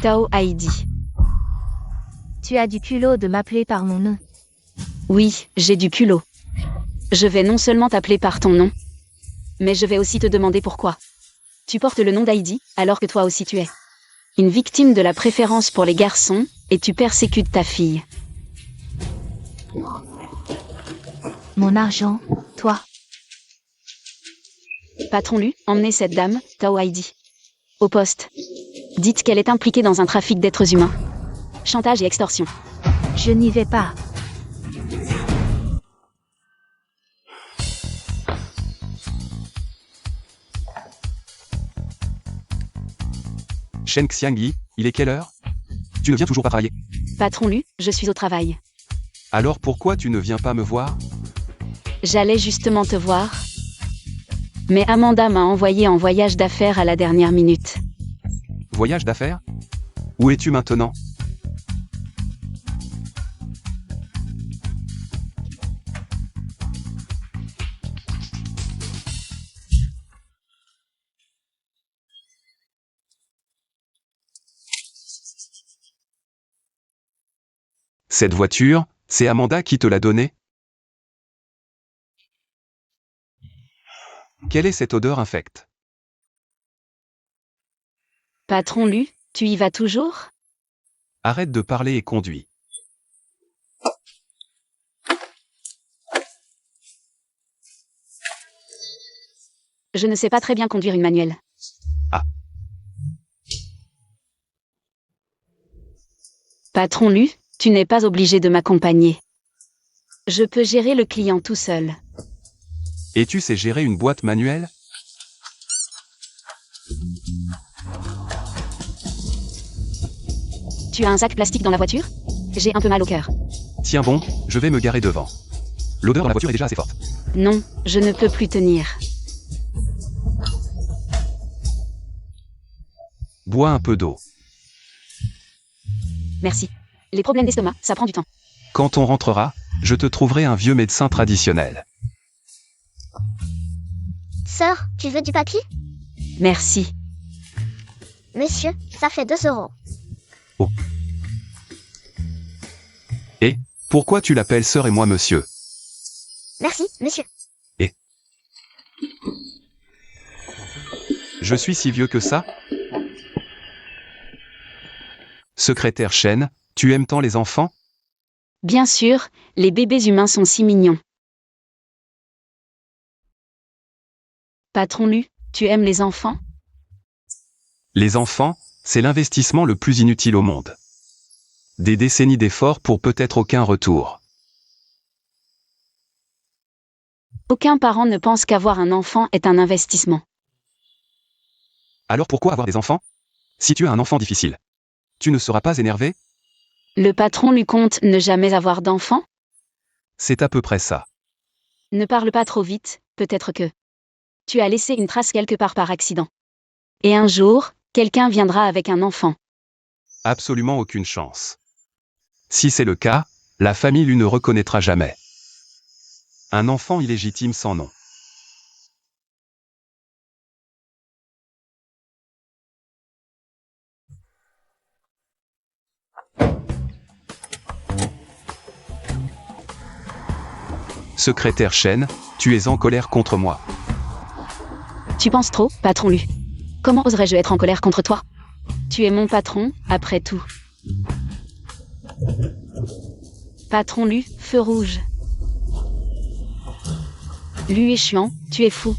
Tao Heidi. Tu as du culot de m'appeler par mon nom. Oui, j'ai du culot. Je vais non seulement t'appeler par ton nom, mais je vais aussi te demander pourquoi. Tu portes le nom d'Heidi, alors que toi aussi tu es une victime de la préférence pour les garçons, et tu persécutes ta fille. Mon argent, toi. Patron Lu, emmenez cette dame, Tao Heidi, au poste. Dites qu'elle est impliquée dans un trafic d'êtres humains. Chantage et extorsion. Je n'y vais pas. Shen Xiangyi, il est quelle heure? Tu ne viens toujours pas travailler. Patron Lu, je suis au travail. Alors pourquoi tu ne viens pas me voir? J'allais justement te voir. Mais Amanda m'a envoyé en voyage d'affaires à la dernière minute. Voyage d'affaires? Où es-tu maintenant? Cette voiture, c'est Amanda qui te l'a donnée? Quelle est cette odeur infecte? Patron Lu, tu y vas toujours? Arrête de parler et conduis. Je ne sais pas très bien conduire une manuelle. Ah. Patron Lu, tu n'es pas obligé de m'accompagner. Je peux gérer le client tout seul. Et tu sais gérer une boîte manuelle? Tu as un sac plastique dans la voiture? J'ai un peu mal au cœur. Tiens bon, je vais me garer devant. L'odeur dans la voiture est déjà assez forte. Non, je ne peux plus tenir. Bois un peu d'eau. Merci. Les problèmes d'estomac, ça prend du temps. Quand on rentrera, je te trouverai un vieux médecin traditionnel. Sœur, tu veux du papier? Merci. Monsieur, ça fait 2 €. Oh. Et, pourquoi tu l'appelles sœur et moi monsieur? Merci, monsieur. Je suis si vieux que ça? Secrétaire Shen, tu aimes tant les enfants? Bien sûr, les bébés humains sont si mignons. Patron Lu, tu aimes les enfants? Les enfants, c'est l'investissement le plus inutile au monde. Des décennies d'efforts pour peut-être aucun retour. Aucun parent ne pense qu'avoir un enfant est un investissement. Alors pourquoi avoir des enfants? Si tu as un enfant difficile, tu ne seras pas énervé? Le patron Lu compte ne jamais avoir d'enfant? C'est à peu près ça. Ne parle pas trop vite, peut-être que tu as laissé une trace quelque part par accident. Et un jour, quelqu'un viendra avec un enfant. Absolument aucune chance. Si c'est le cas, la famille lui ne reconnaîtra jamais. Un enfant illégitime sans nom. Secrétaire Shen, tu es en colère contre moi. Tu penses trop, patron Lu. Comment oserais-je être en colère contre toi? Tu es mon patron, après tout. Patron Lu, feu rouge. Lu échuant, tu es fou.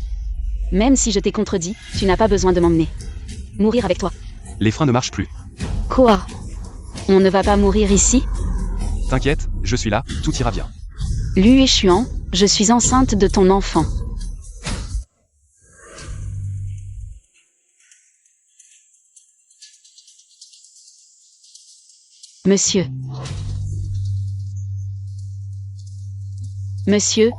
Même si je t'ai contredit, tu n'as pas besoin de m'emmener. Mourir avec toi. Les freins ne marchent plus. Quoi? On ne va pas mourir ici? T'inquiète, je suis là, tout ira bien. Lu Xuan, je suis enceinte de ton enfant. Monsieur. Monsieur.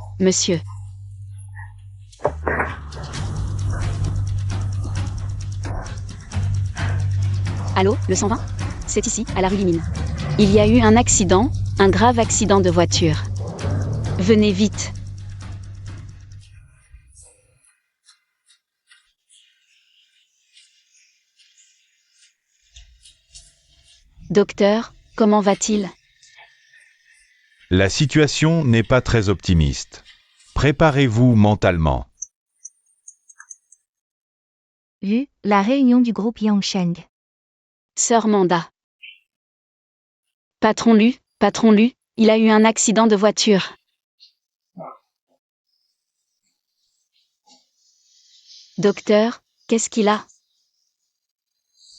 Allô, le 120? C'est ici, à la rue Limine. Il y a eu un accident, un grave accident de voiture. Venez vite. Docteur, comment va-t-il? La situation n'est pas très optimiste. Préparez-vous mentalement. Vu, la réunion du groupe Yangsheng. Sœur Manda. Patron Lu, il a eu un accident de voiture. Docteur, qu'est-ce qu'il a?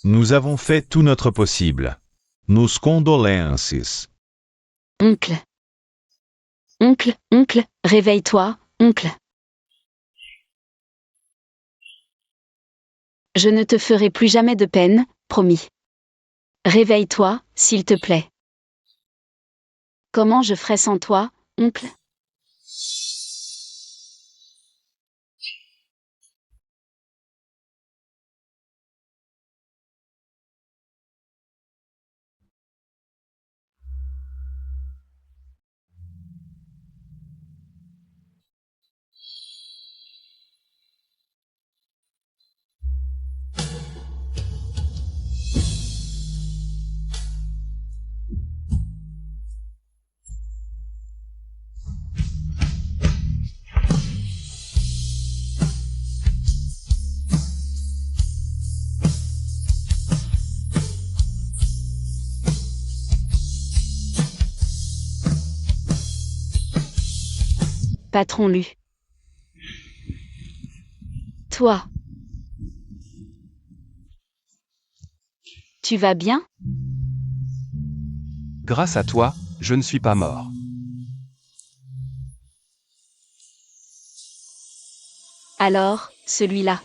Nous avons fait tout notre possible. Nos condoléances. Oncle, réveille-toi, oncle. Je ne te ferai plus jamais de peine, promis. Réveille-toi, s'il te plaît. Comment je ferais sans toi, oncle? Patron Lu. Toi. Tu vas bien? Grâce à toi, je ne suis pas mort. Alors, celui-là.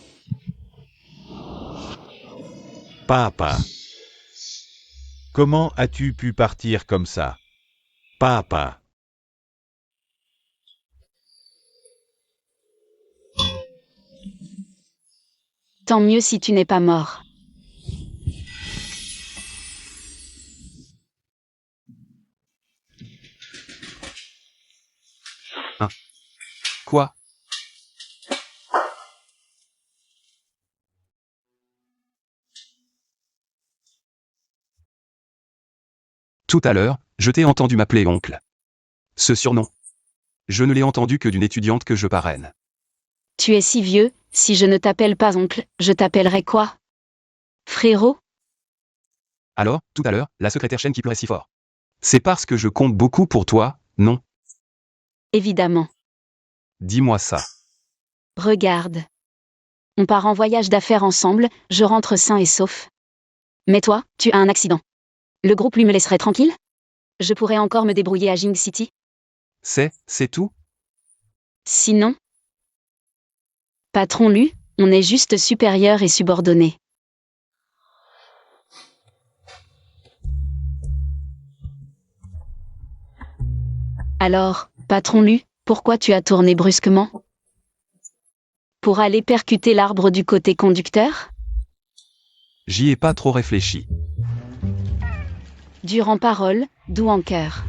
Papa. Comment as-tu pu partir comme ça? Papa. Tant mieux si tu n'es pas mort. Quoi? Tout à l'heure, je t'ai entendu m'appeler oncle. Ce surnom. Je ne l'ai entendu que d'une étudiante que je parraine. Tu es si vieux, si je ne t'appelle pas oncle, je t'appellerai quoi? Frérot? Alors, tout à l'heure, la secrétaire Chen qui pleurait si fort. C'est parce que je compte beaucoup pour toi, non? Évidemment. Dis-moi ça. Regarde. On part en voyage d'affaires ensemble, je rentre sain et sauf. Mais toi, tu as un accident. Le groupe lui me laisserait tranquille? Je pourrais encore me débrouiller à Jing City? C'est tout? Sinon? Patron Lu, on est juste supérieur et subordonné. Alors, patron Lu, pourquoi tu as tourné brusquement? Pour aller percuter l'arbre du côté conducteur? J'y ai pas trop réfléchi. Dur en parole, doux en cœur.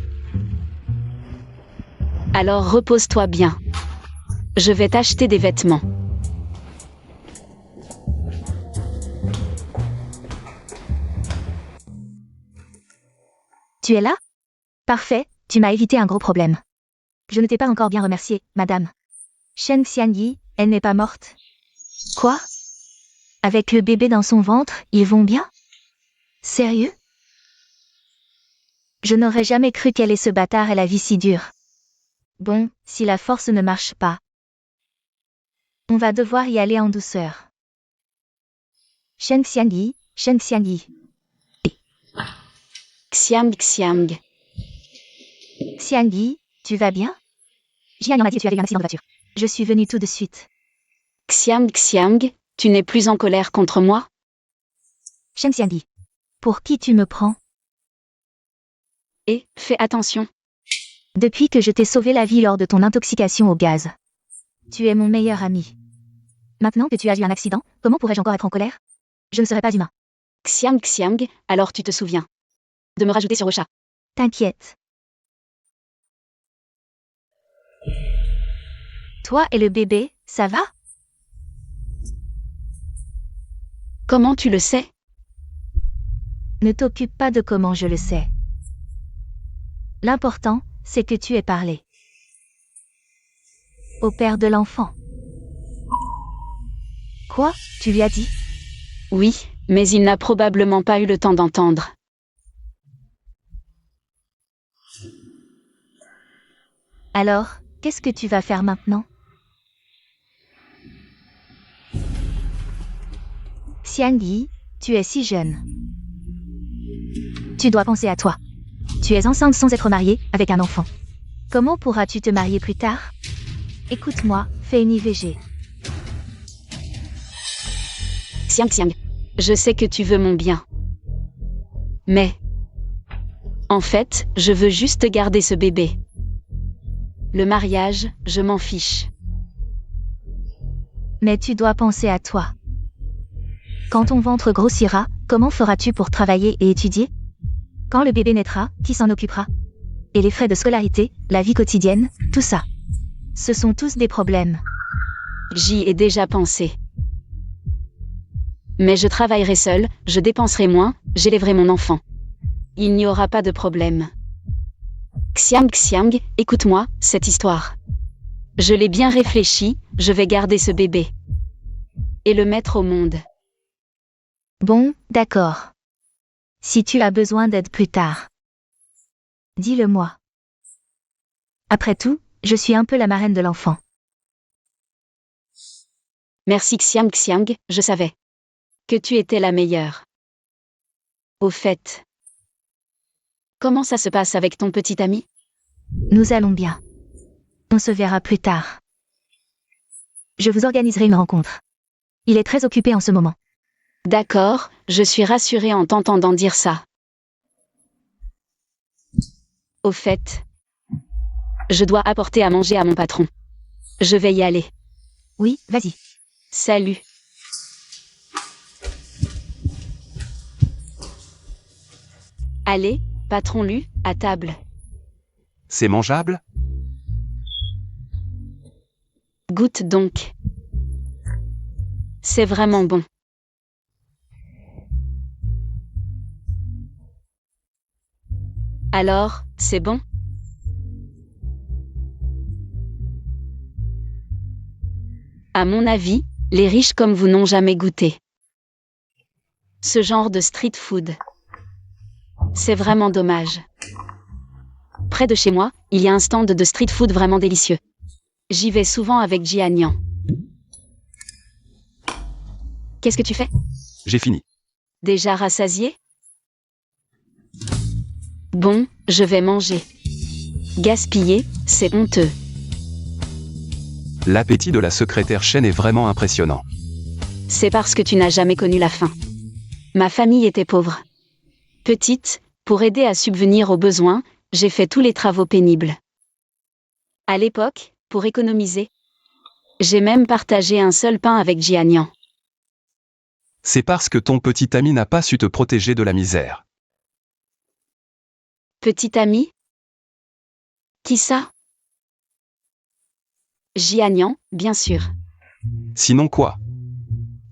Alors repose-toi bien. Je vais t'acheter des vêtements. Tu es là? Parfait, tu m'as évité un gros problème. Je ne t'ai pas encore bien remercié, madame. Shen Xianyi, elle n'est pas morte. Quoi? Avec le bébé dans son ventre, ils vont bien? Sérieux? Je n'aurais jamais cru qu'elle ait ce bâtard et la vie si dure. Bon, si la force ne marche pas. On va devoir y aller en douceur. Shen Xiangyi, Shen Xiangyi. Xiang Xiang. Xiangyi, tu vas bien? Jian m'a dit que tu avais eu un accident de voiture. Je suis venue tout de suite. Xiang Xiang, tu n'es plus en colère contre moi? Shen Xiangyi. Pour qui tu me prends? Et, fais attention. Depuis que je t'ai sauvé la vie lors de ton intoxication au gaz. Tu es mon meilleur ami. Maintenant que tu as eu un accident, comment pourrais-je encore être en colère? Je ne serai pas humain. Xiang Xiang, alors tu te souviens de me rajouter sur le chat. T'inquiète. Toi et le bébé, ça va? Comment tu le sais? Ne t'occupe pas de comment je le sais. L'important, c'est que tu aies parlé. Au père de l'enfant. Quoi? Tu lui as dit? Oui, mais il n'a probablement pas eu le temps d'entendre. Alors, qu'est-ce que tu vas faire maintenant? Xiangyi, tu es si jeune. Tu dois penser à toi. Tu es enceinte sans être mariée, avec un enfant. Comment pourras-tu te marier plus tard? Écoute-moi, fais une IVG. Xiang Xiang. Je sais que tu veux mon bien. Mais... en fait, je veux juste garder ce bébé. Le mariage, je m'en fiche. Mais tu dois penser à toi. Quand ton ventre grossira, comment feras-tu pour travailler et étudier? Quand le bébé naîtra, qui s'en occupera? Et les frais de scolarité, la vie quotidienne, tout ça. Ce sont tous des problèmes. J'y ai déjà pensé. Mais je travaillerai seule, je dépenserai moins, j'élèverai mon enfant. Il n'y aura pas de problème. Xiang Xiang, écoute-moi, cette histoire. Je l'ai bien réfléchi, je vais garder ce bébé. Et le mettre au monde. Bon, d'accord. Si tu as besoin d'aide plus tard. Dis-le-moi. Après tout, je suis un peu la marraine de l'enfant. Merci Xiang Xiang, je savais que tu étais la meilleure. Au fait, comment ça se passe avec ton petit ami? Nous allons bien. On se verra plus tard. Je vous organiserai une rencontre. Il est très occupé en ce moment. D'accord, je suis rassurée en t'entendant dire ça. Au fait, je dois apporter à manger à mon patron. Je vais y aller. Oui, vas-y. Salut. Allez, patron Lu, à table. C'est mangeable? Goûte donc. C'est vraiment bon. Alors, c'est bon? À mon avis, les riches comme vous n'ont jamais goûté ce genre de street food. C'est vraiment dommage. Près de chez moi, il y a un stand de street food vraiment délicieux. J'y vais souvent avec Jianian. Qu'est-ce que tu fais? J'ai fini. Déjà rassasié? Bon, je vais manger. Gaspiller, c'est honteux. L'appétit de la secrétaire Chen est vraiment impressionnant. C'est parce que tu n'as jamais connu la faim. Ma famille était pauvre. Petite, pour aider à subvenir aux besoins, j'ai fait tous les travaux pénibles. À l'époque, pour économiser, j'ai même partagé un seul pain avec Jianian. C'est parce que ton petit ami n'a pas su te protéger de la misère. Petit ami? Qui ça? Jianian, bien sûr. Sinon quoi?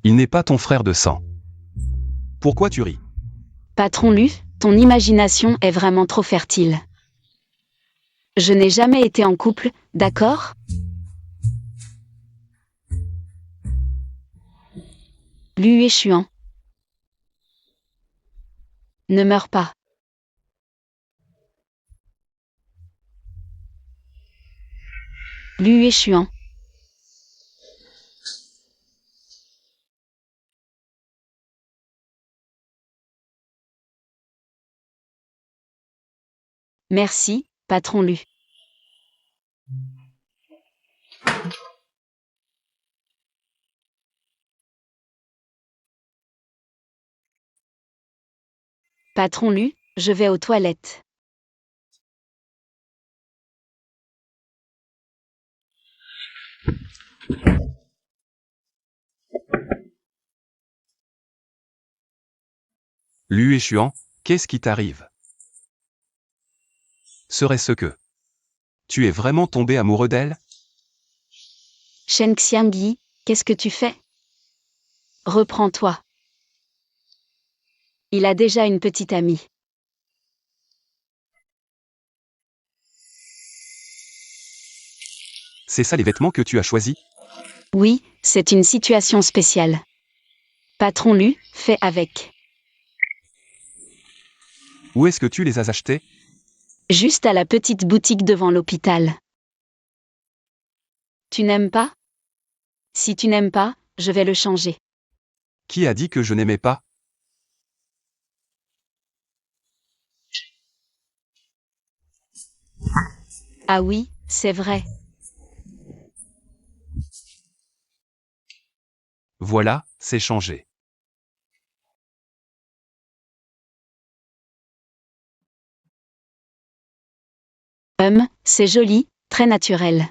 Il n'est pas ton frère de sang. Pourquoi tu ris? Patron Lu, ton imagination est vraiment trop fertile. Je n'ai jamais été en couple, d'accord? Lu Échuan. Ne meurs pas. Lu Échuan. Merci, patron Lu. Patron Lu, je vais aux toilettes. Lu et Xuan, qu'est-ce qui t'arrive? Serait-ce que tu es vraiment tombé amoureux d'elle? Shen Xiangyi, qu'est-ce que tu fais? Reprends-toi. Il a déjà une petite amie. C'est ça les vêtements que tu as choisis? Oui, c'est une situation spéciale. Patron Lu, fais avec. Où est-ce que tu les as achetés? Juste à la petite boutique devant l'hôpital. Tu n'aimes pas? Si tu n'aimes pas, je vais le changer. Qui a dit que je n'aimais pas? Ah oui, c'est vrai. Voilà, c'est changé. C'est joli, très naturel.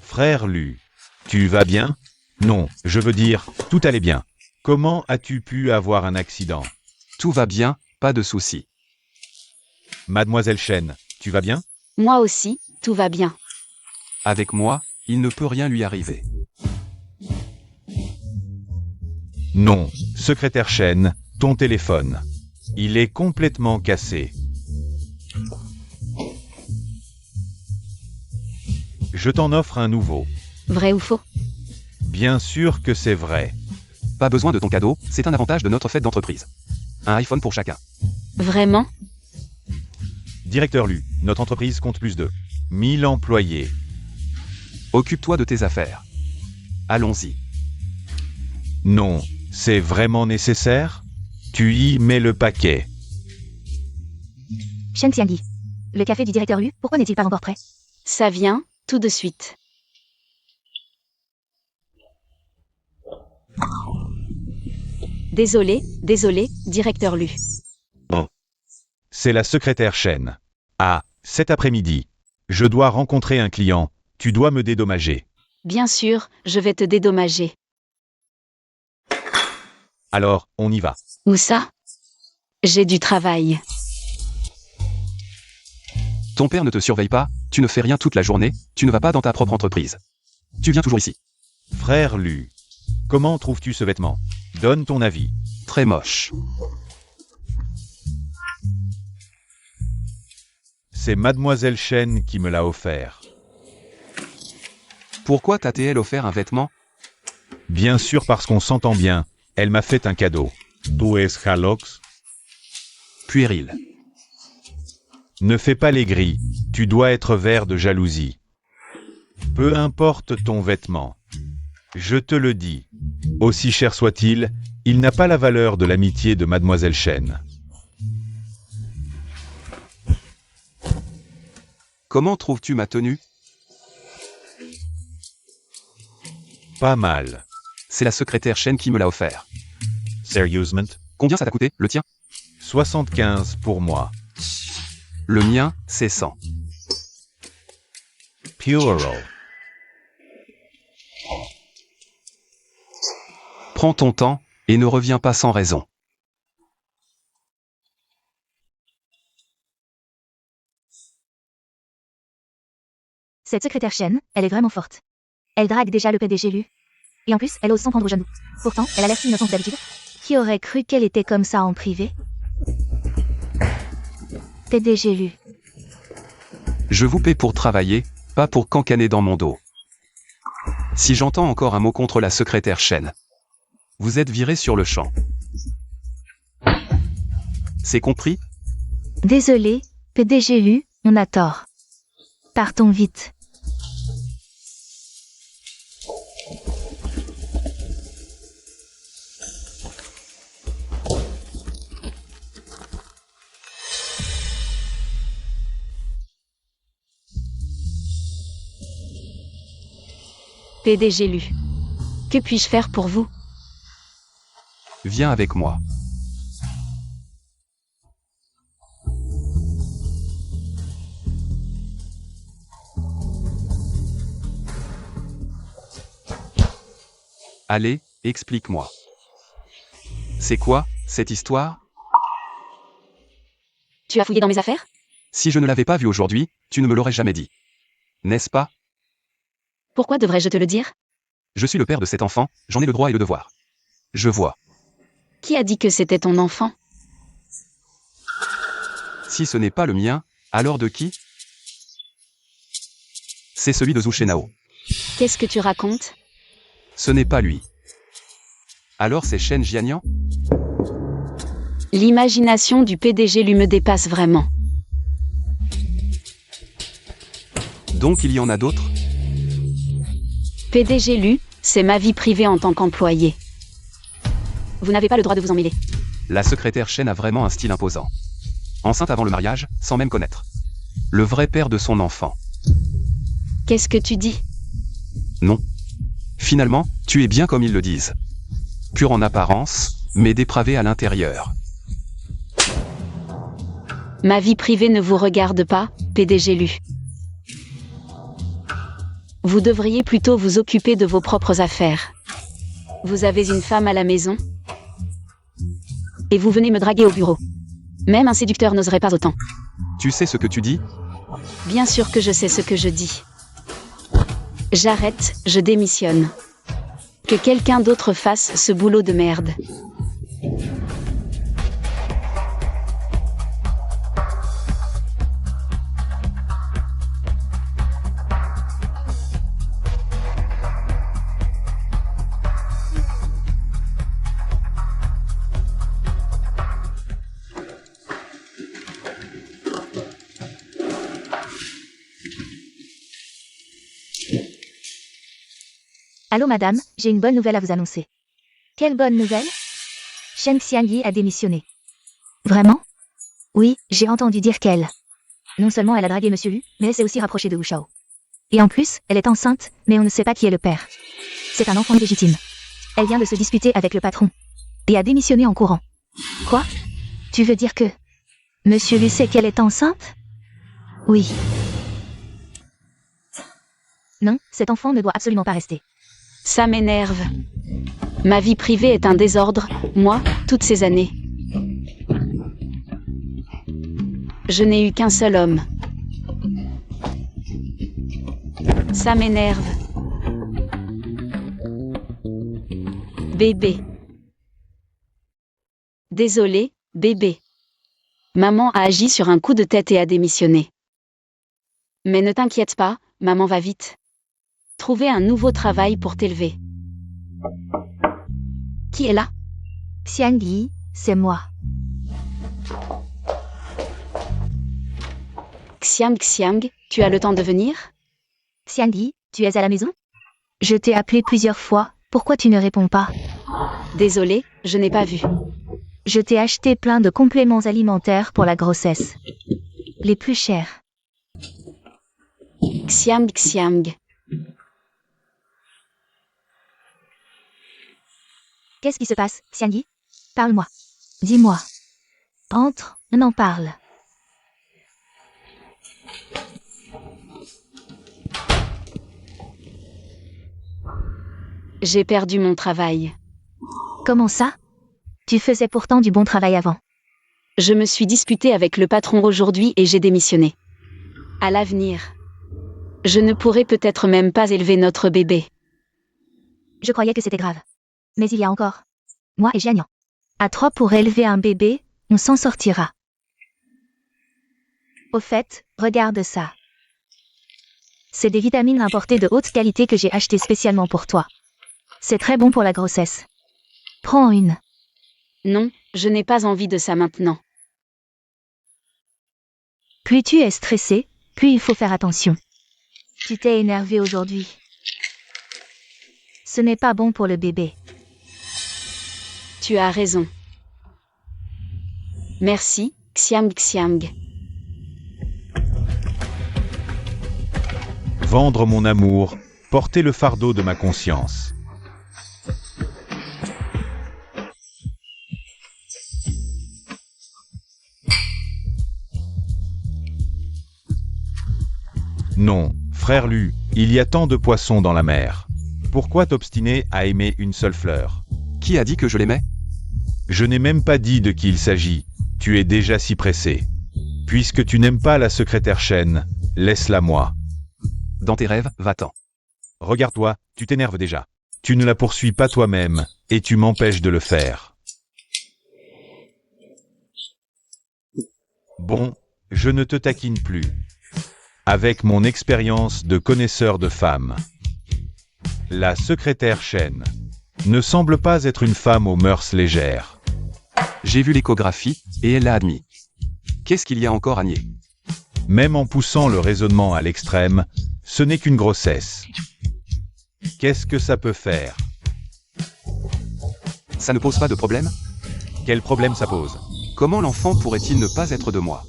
Frère Lu, tu vas bien? Non, je veux dire, tout allait bien. Comment as-tu pu avoir un accident? Tout va bien, pas de soucis. Mademoiselle Chen, tu vas bien? Moi aussi, tout va bien. Avec moi, il ne peut rien lui arriver. Non, secrétaire Chen, ton téléphone. Il est complètement cassé. Je t'en offre un nouveau. Vrai ou faux? Bien sûr que c'est vrai. Pas besoin de ton cadeau, c'est un avantage de notre fête d'entreprise. Un iPhone pour chacun. Vraiment? Directeur Lu, notre entreprise compte plus de 1000 employés. Occupe-toi de tes affaires. Allons-y. Non, c'est vraiment nécessaire? Tu y mets le paquet. Shen Xiangyi. Le café du directeur Lu, pourquoi n'est-il pas encore prêt? Ça vient, tout de suite. Désolé, directeur Lu. C'est la secrétaire Chen. Ah, cet après-midi. Je dois rencontrer un client. Tu dois me dédommager. Bien sûr, je vais te dédommager. Alors, on y va. Où ça? J'ai du travail. Ton père ne te surveille pas, tu ne fais rien toute la journée, tu ne vas pas dans ta propre entreprise. Tu viens toujours ici. Frère Lu, comment trouves-tu ce vêtement? Donne ton avis. Très moche. C'est Mademoiselle Chen qui me l'a offert. Pourquoi t'a-t-elle offert un vêtement? Bien sûr parce qu'on s'entend bien. Elle m'a fait un cadeau. Tu es Halox? Puéril. Ne fais pas les gris. Tu dois être vert de jalousie. Peu importe ton vêtement. Je te le dis. Aussi cher soit-il, il n'a pas la valeur de l'amitié de Mademoiselle Chen. Comment trouves-tu ma tenue? Pas mal. C'est la secrétaire Chen qui me l'a offert. Sérieusement? Combien ça t'a coûté, le tien? 75 pour moi. Le mien, c'est 100. Plural. Prends ton temps, et ne reviens pas sans raison. Cette secrétaire Chen, elle est vraiment forte. Elle drague déjà le PDG Lu. Et en plus, elle ose s'en prendre aux genoux. Pourtant, elle a l'air si innocente d'habitude. Qui aurait cru qu'elle était comme ça en privé? PDG Lu. Je vous paie pour travailler, pas pour cancaner dans mon dos. Si j'entends encore un mot contre la secrétaire Chen, vous êtes viré sur le champ. C'est compris? Désolé, PDG Lu, on a tort. Partons vite. PDG Lu. Que puis-je faire pour vous? Viens avec moi. Allez, explique-moi. C'est quoi, cette histoire? Tu as fouillé dans mes affaires? Si je ne l'avais pas vu aujourd'hui, tu ne me l'aurais jamais dit. N'est-ce pas? Pourquoi devrais-je te le dire? Je suis le père de cet enfant, j'en ai le droit et le devoir. Je vois. Qui a dit que c'était ton enfant? Si ce n'est pas le mien, alors de qui? C'est celui de Zhu Shenhao. Qu'est-ce que tu racontes? Ce n'est pas lui. Alors c'est Shen Jianian? L'imagination du PDG Lu me dépasse vraiment. Donc il y en a d'autres? PDG Lu, c'est ma vie privée en tant qu'employé. Vous n'avez pas le droit de vous en mêler. La secrétaire Shen a vraiment un style imposant. Enceinte avant le mariage, sans même connaître. Le vrai père de son enfant. Qu'est-ce que tu dis? Non. Finalement, tu es bien comme ils le disent. Pur en apparence, mais dépravé à l'intérieur. Ma vie privée ne vous regarde pas, PDG Lu. Vous devriez plutôt vous occuper de vos propres affaires. Vous avez une femme à la maison? Et vous venez me draguer au bureau. Même un séducteur n'oserait pas autant. Tu sais ce que tu dis? Bien sûr que je sais ce que je dis. J'arrête, je démissionne. Que quelqu'un d'autre fasse ce boulot de merde. Allô madame, j'ai une bonne nouvelle à vous annoncer. Quelle bonne nouvelle? Shen Xiangyi a démissionné. Vraiment? Oui, j'ai entendu dire qu'elle. Non seulement elle a dragué Monsieur Lu, mais elle s'est aussi rapprochée de Wu Shao. Et en plus, elle est enceinte, mais on ne sait pas qui est le père. C'est un enfant illégitime. Elle vient de se disputer avec le patron. Et a démissionné en courant. Quoi? Tu veux dire que... Monsieur Lu sait qu'elle est enceinte? Oui. Non, cet enfant ne doit absolument pas rester. Ça m'énerve. Ma vie privée est un désordre, moi, toutes ces années. Je n'ai eu qu'un seul homme. Ça m'énerve. Bébé. Désolé, bébé. Maman a agi sur un coup de tête et a démissionné. Mais ne t'inquiète pas, maman va vite. Trouver un nouveau travail pour t'élever. Qui est là? Xiangyi, c'est moi. Xiang, tu as le temps de venir? Xiangyi, tu es à la maison? Je t'ai appelé plusieurs fois, pourquoi tu ne réponds pas? Désolé, je n'ai pas vu. Je t'ai acheté plein de compléments alimentaires pour la grossesse. Les plus chers. Xiang. Qu'est-ce qui se passe, Xiangyi? Parle-moi. Dis-moi. Entre, on en parle. J'ai perdu mon travail. Comment ça? Tu faisais pourtant du bon travail avant. Je me suis disputée avec le patron aujourd'hui et j'ai démissionné. À l'avenir, je ne pourrai peut-être même pas élever notre bébé. Je croyais que c'était grave. Mais il y a encore. Moi et Jianian. À 3 pour élever un bébé, on s'en sortira. Au fait, regarde ça. C'est des vitamines importées de haute qualité que j'ai achetées spécialement pour toi. C'est très bon pour la grossesse. Prends une. Non, je n'ai pas envie de ça maintenant. Plus tu es stressé, plus il faut faire attention. Tu t'es énervé aujourd'hui. Ce n'est pas bon pour le bébé. Tu as raison. Merci, Xiang. Vendre mon amour Portez le fardeau de ma conscience. Non, frère Lu, il y a tant de poissons dans la mer. Pourquoi t'obstiner à aimer une seule fleur? Qui a dit que je l'aimais? Je n'ai même pas dit de qui il s'agit, tu es déjà si pressé. Puisque tu n'aimes pas la secrétaire Chen, laisse-la moi. Dans tes rêves, va-t'en. Regarde-toi, tu t'énerves déjà. Tu ne la poursuis pas toi-même, et tu m'empêches de le faire. Bon, je ne te taquine plus. Avec mon expérience de connaisseur de femmes. La secrétaire Chen ne semble pas être une femme aux mœurs légères. J'ai vu l'échographie, et elle l'a admis. Qu'est-ce qu'il y a encore à nier? Même en poussant le raisonnement à l'extrême, ce n'est qu'une grossesse. Qu'est-ce que ça peut faire? Ça ne pose pas de problème? Quel problème ça pose? Comment l'enfant pourrait-il ne pas être de moi?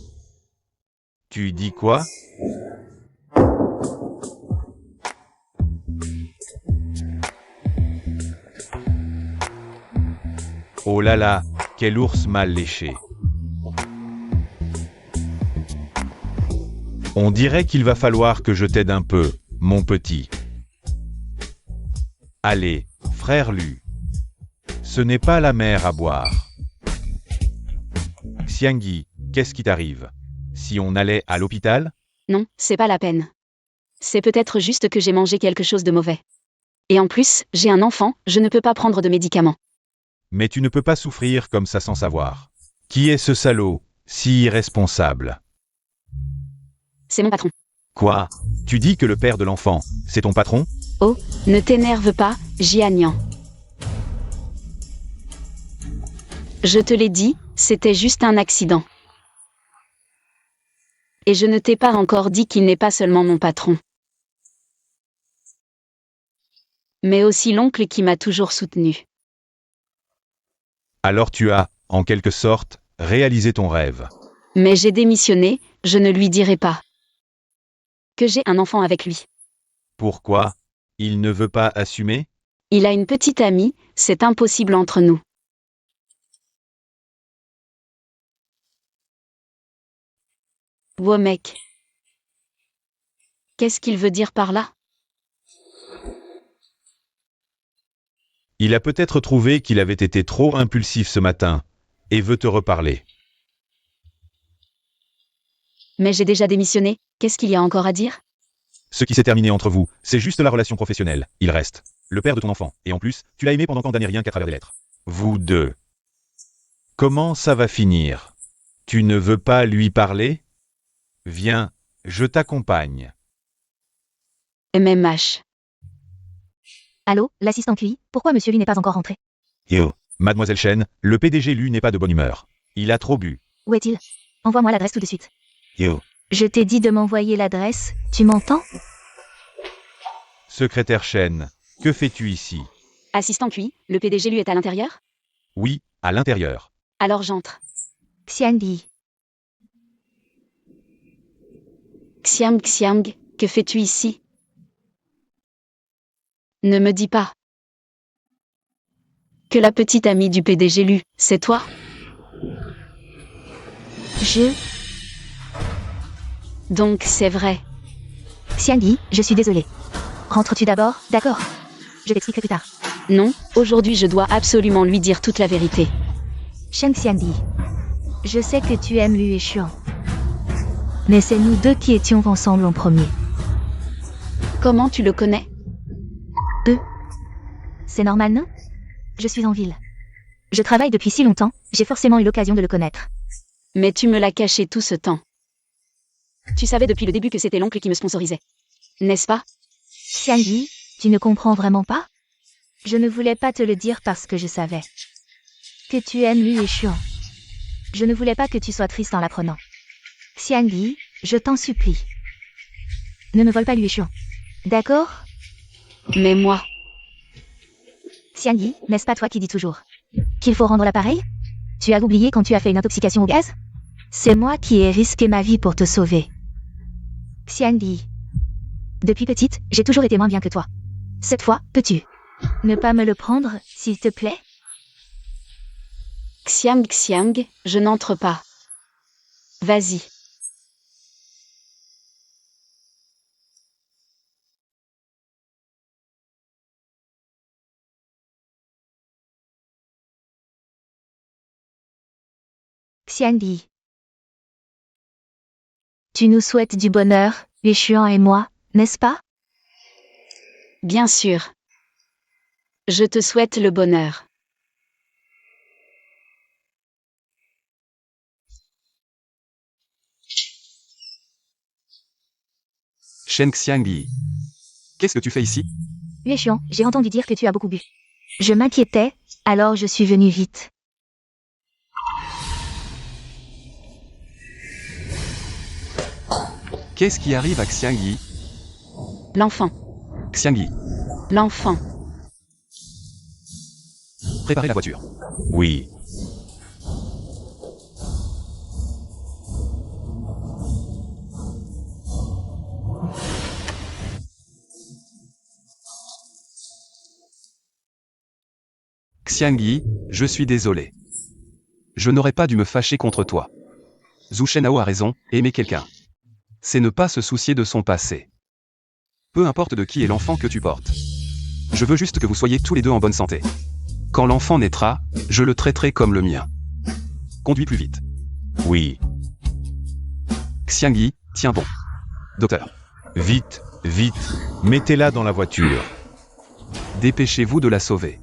Tu dis quoi? Oh là là, quel ours mal léché. On dirait qu'il va falloir que je t'aide un peu, mon petit. Allez, frère Lu. Ce n'est pas la mer à boire. Xiangyi, qu'est-ce qui t'arrive? Si on allait à l'hôpital? Non, c'est pas la peine. C'est peut-être juste que j'ai mangé quelque chose de mauvais. Et en plus, j'ai un enfant, je ne peux pas prendre de médicaments. Mais tu ne peux pas souffrir comme ça sans savoir. Qui est ce salaud, si irresponsable? C'est mon patron. Quoi? Tu dis que le père de l'enfant, c'est ton patron? Oh, ne t'énerve pas, Jianian. Je te l'ai dit, c'était juste un accident. Et je ne t'ai pas encore dit qu'il n'est pas seulement mon patron. Mais aussi l'oncle qui m'a toujours soutenu. Alors tu as, en quelque sorte, réalisé ton rêve. Mais j'ai démissionné, je ne lui dirai pas. Que j'ai un enfant avec lui. Pourquoi? Il ne veut pas assumer? Il a une petite amie, c'est impossible entre nous. Womek. Qu'est-ce qu'il veut dire par là? Il a peut-être trouvé qu'il avait été trop impulsif ce matin, et veut te reparler. Mais j'ai déjà démissionné, qu'est-ce qu'il y a encore à dire? Ce qui s'est terminé entre vous, c'est juste la relation professionnelle, il reste. Le père de ton enfant, et en plus, tu l'as aimé pendant tant d'années rien qu'à travers des lettres. Vous deux. Comment ça va finir? Tu ne veux pas lui parler? Viens, je t'accompagne. MMH. Allô, l'assistant QI, pourquoi monsieur Lee n'est pas encore rentré? Yo. Mademoiselle Chen, le PDG Lu n'est pas de bonne humeur. Il a trop bu. Où est-il? Envoie-moi l'adresse tout de suite. Yo. Je t'ai dit de m'envoyer l'adresse, tu m'entends? Secrétaire Chen, que fais-tu ici? Assistant QI, le PDG lui est à l'intérieur? Oui, à l'intérieur. Alors j'entre. Xiangyi. Xiang, que fais-tu ici? Ne me dis pas. Que la petite amie du PDG Lu, c'est toi? Donc c'est vrai. Xiangyi, je suis désolée. Rentres-tu d'abord, d'accord? Je t'expliquerai plus tard. Non, aujourd'hui je dois absolument lui dire toute la vérité. Sheng Xiangyi. Je sais que tu aimes Lu et Xuan. Mais c'est nous deux qui étions ensemble en premier. Comment tu le connais? C'est normal, non? Je suis en ville. Je travaille depuis si longtemps, j'ai forcément eu l'occasion de le connaître. Mais tu me l'as caché tout ce temps. Tu savais depuis le début que c'était l'oncle qui me sponsorisait. N'est-ce pas? Xiangyi, tu ne comprends vraiment pas? Je ne voulais pas te le dire parce que je savais que tu aimes Lu et Xuan. Je ne voulais pas que tu sois triste en l'apprenant. Xiangyi, je t'en supplie. Ne me vole pas Lu et Xuan. D'accord? Mais moi, Xiangyi, n'est-ce pas toi qui dis toujours qu'il faut rendre l'appareil? Tu as oublié quand tu as fait une intoxication au gaz? C'est moi qui ai risqué ma vie pour te sauver. Xiangyi, Depuis petite, j'ai toujours été moins bien que toi. Cette fois, peux-tu ne pas me le prendre, s'il te plaît? Xiang Xiang, je n'entre pas. Vas-y. Xiangyi. Tu nous souhaites du bonheur, Yueshuan et moi, n'est-ce pas? Bien sûr. Je te souhaite le bonheur. Shen Xiangyi. Qu'est-ce que tu fais ici? Yueshuan, j'ai entendu dire que tu as beaucoup bu. Je m'inquiétais, alors je suis venue vite. Qu'est-ce qui arrive à Xiangyi? L'enfant. Xiangyi, L'enfant. préparez la voiture. Oui. Xiangyi, je suis désolé. Je n'aurais pas dû me fâcher contre toi. Zhu Shenhao a raison, aimer quelqu'un, c'est ne pas se soucier de son passé. Peu importe de qui est l'enfant que tu portes. Je veux juste que vous soyez tous les deux en bonne santé. Quand l'enfant naîtra, je le traiterai comme le mien. Conduis plus vite. Oui. Xiangyi, tiens bon. Docteur, Vite, vite. Mettez-la dans la voiture. dépêchez-vous de la sauver.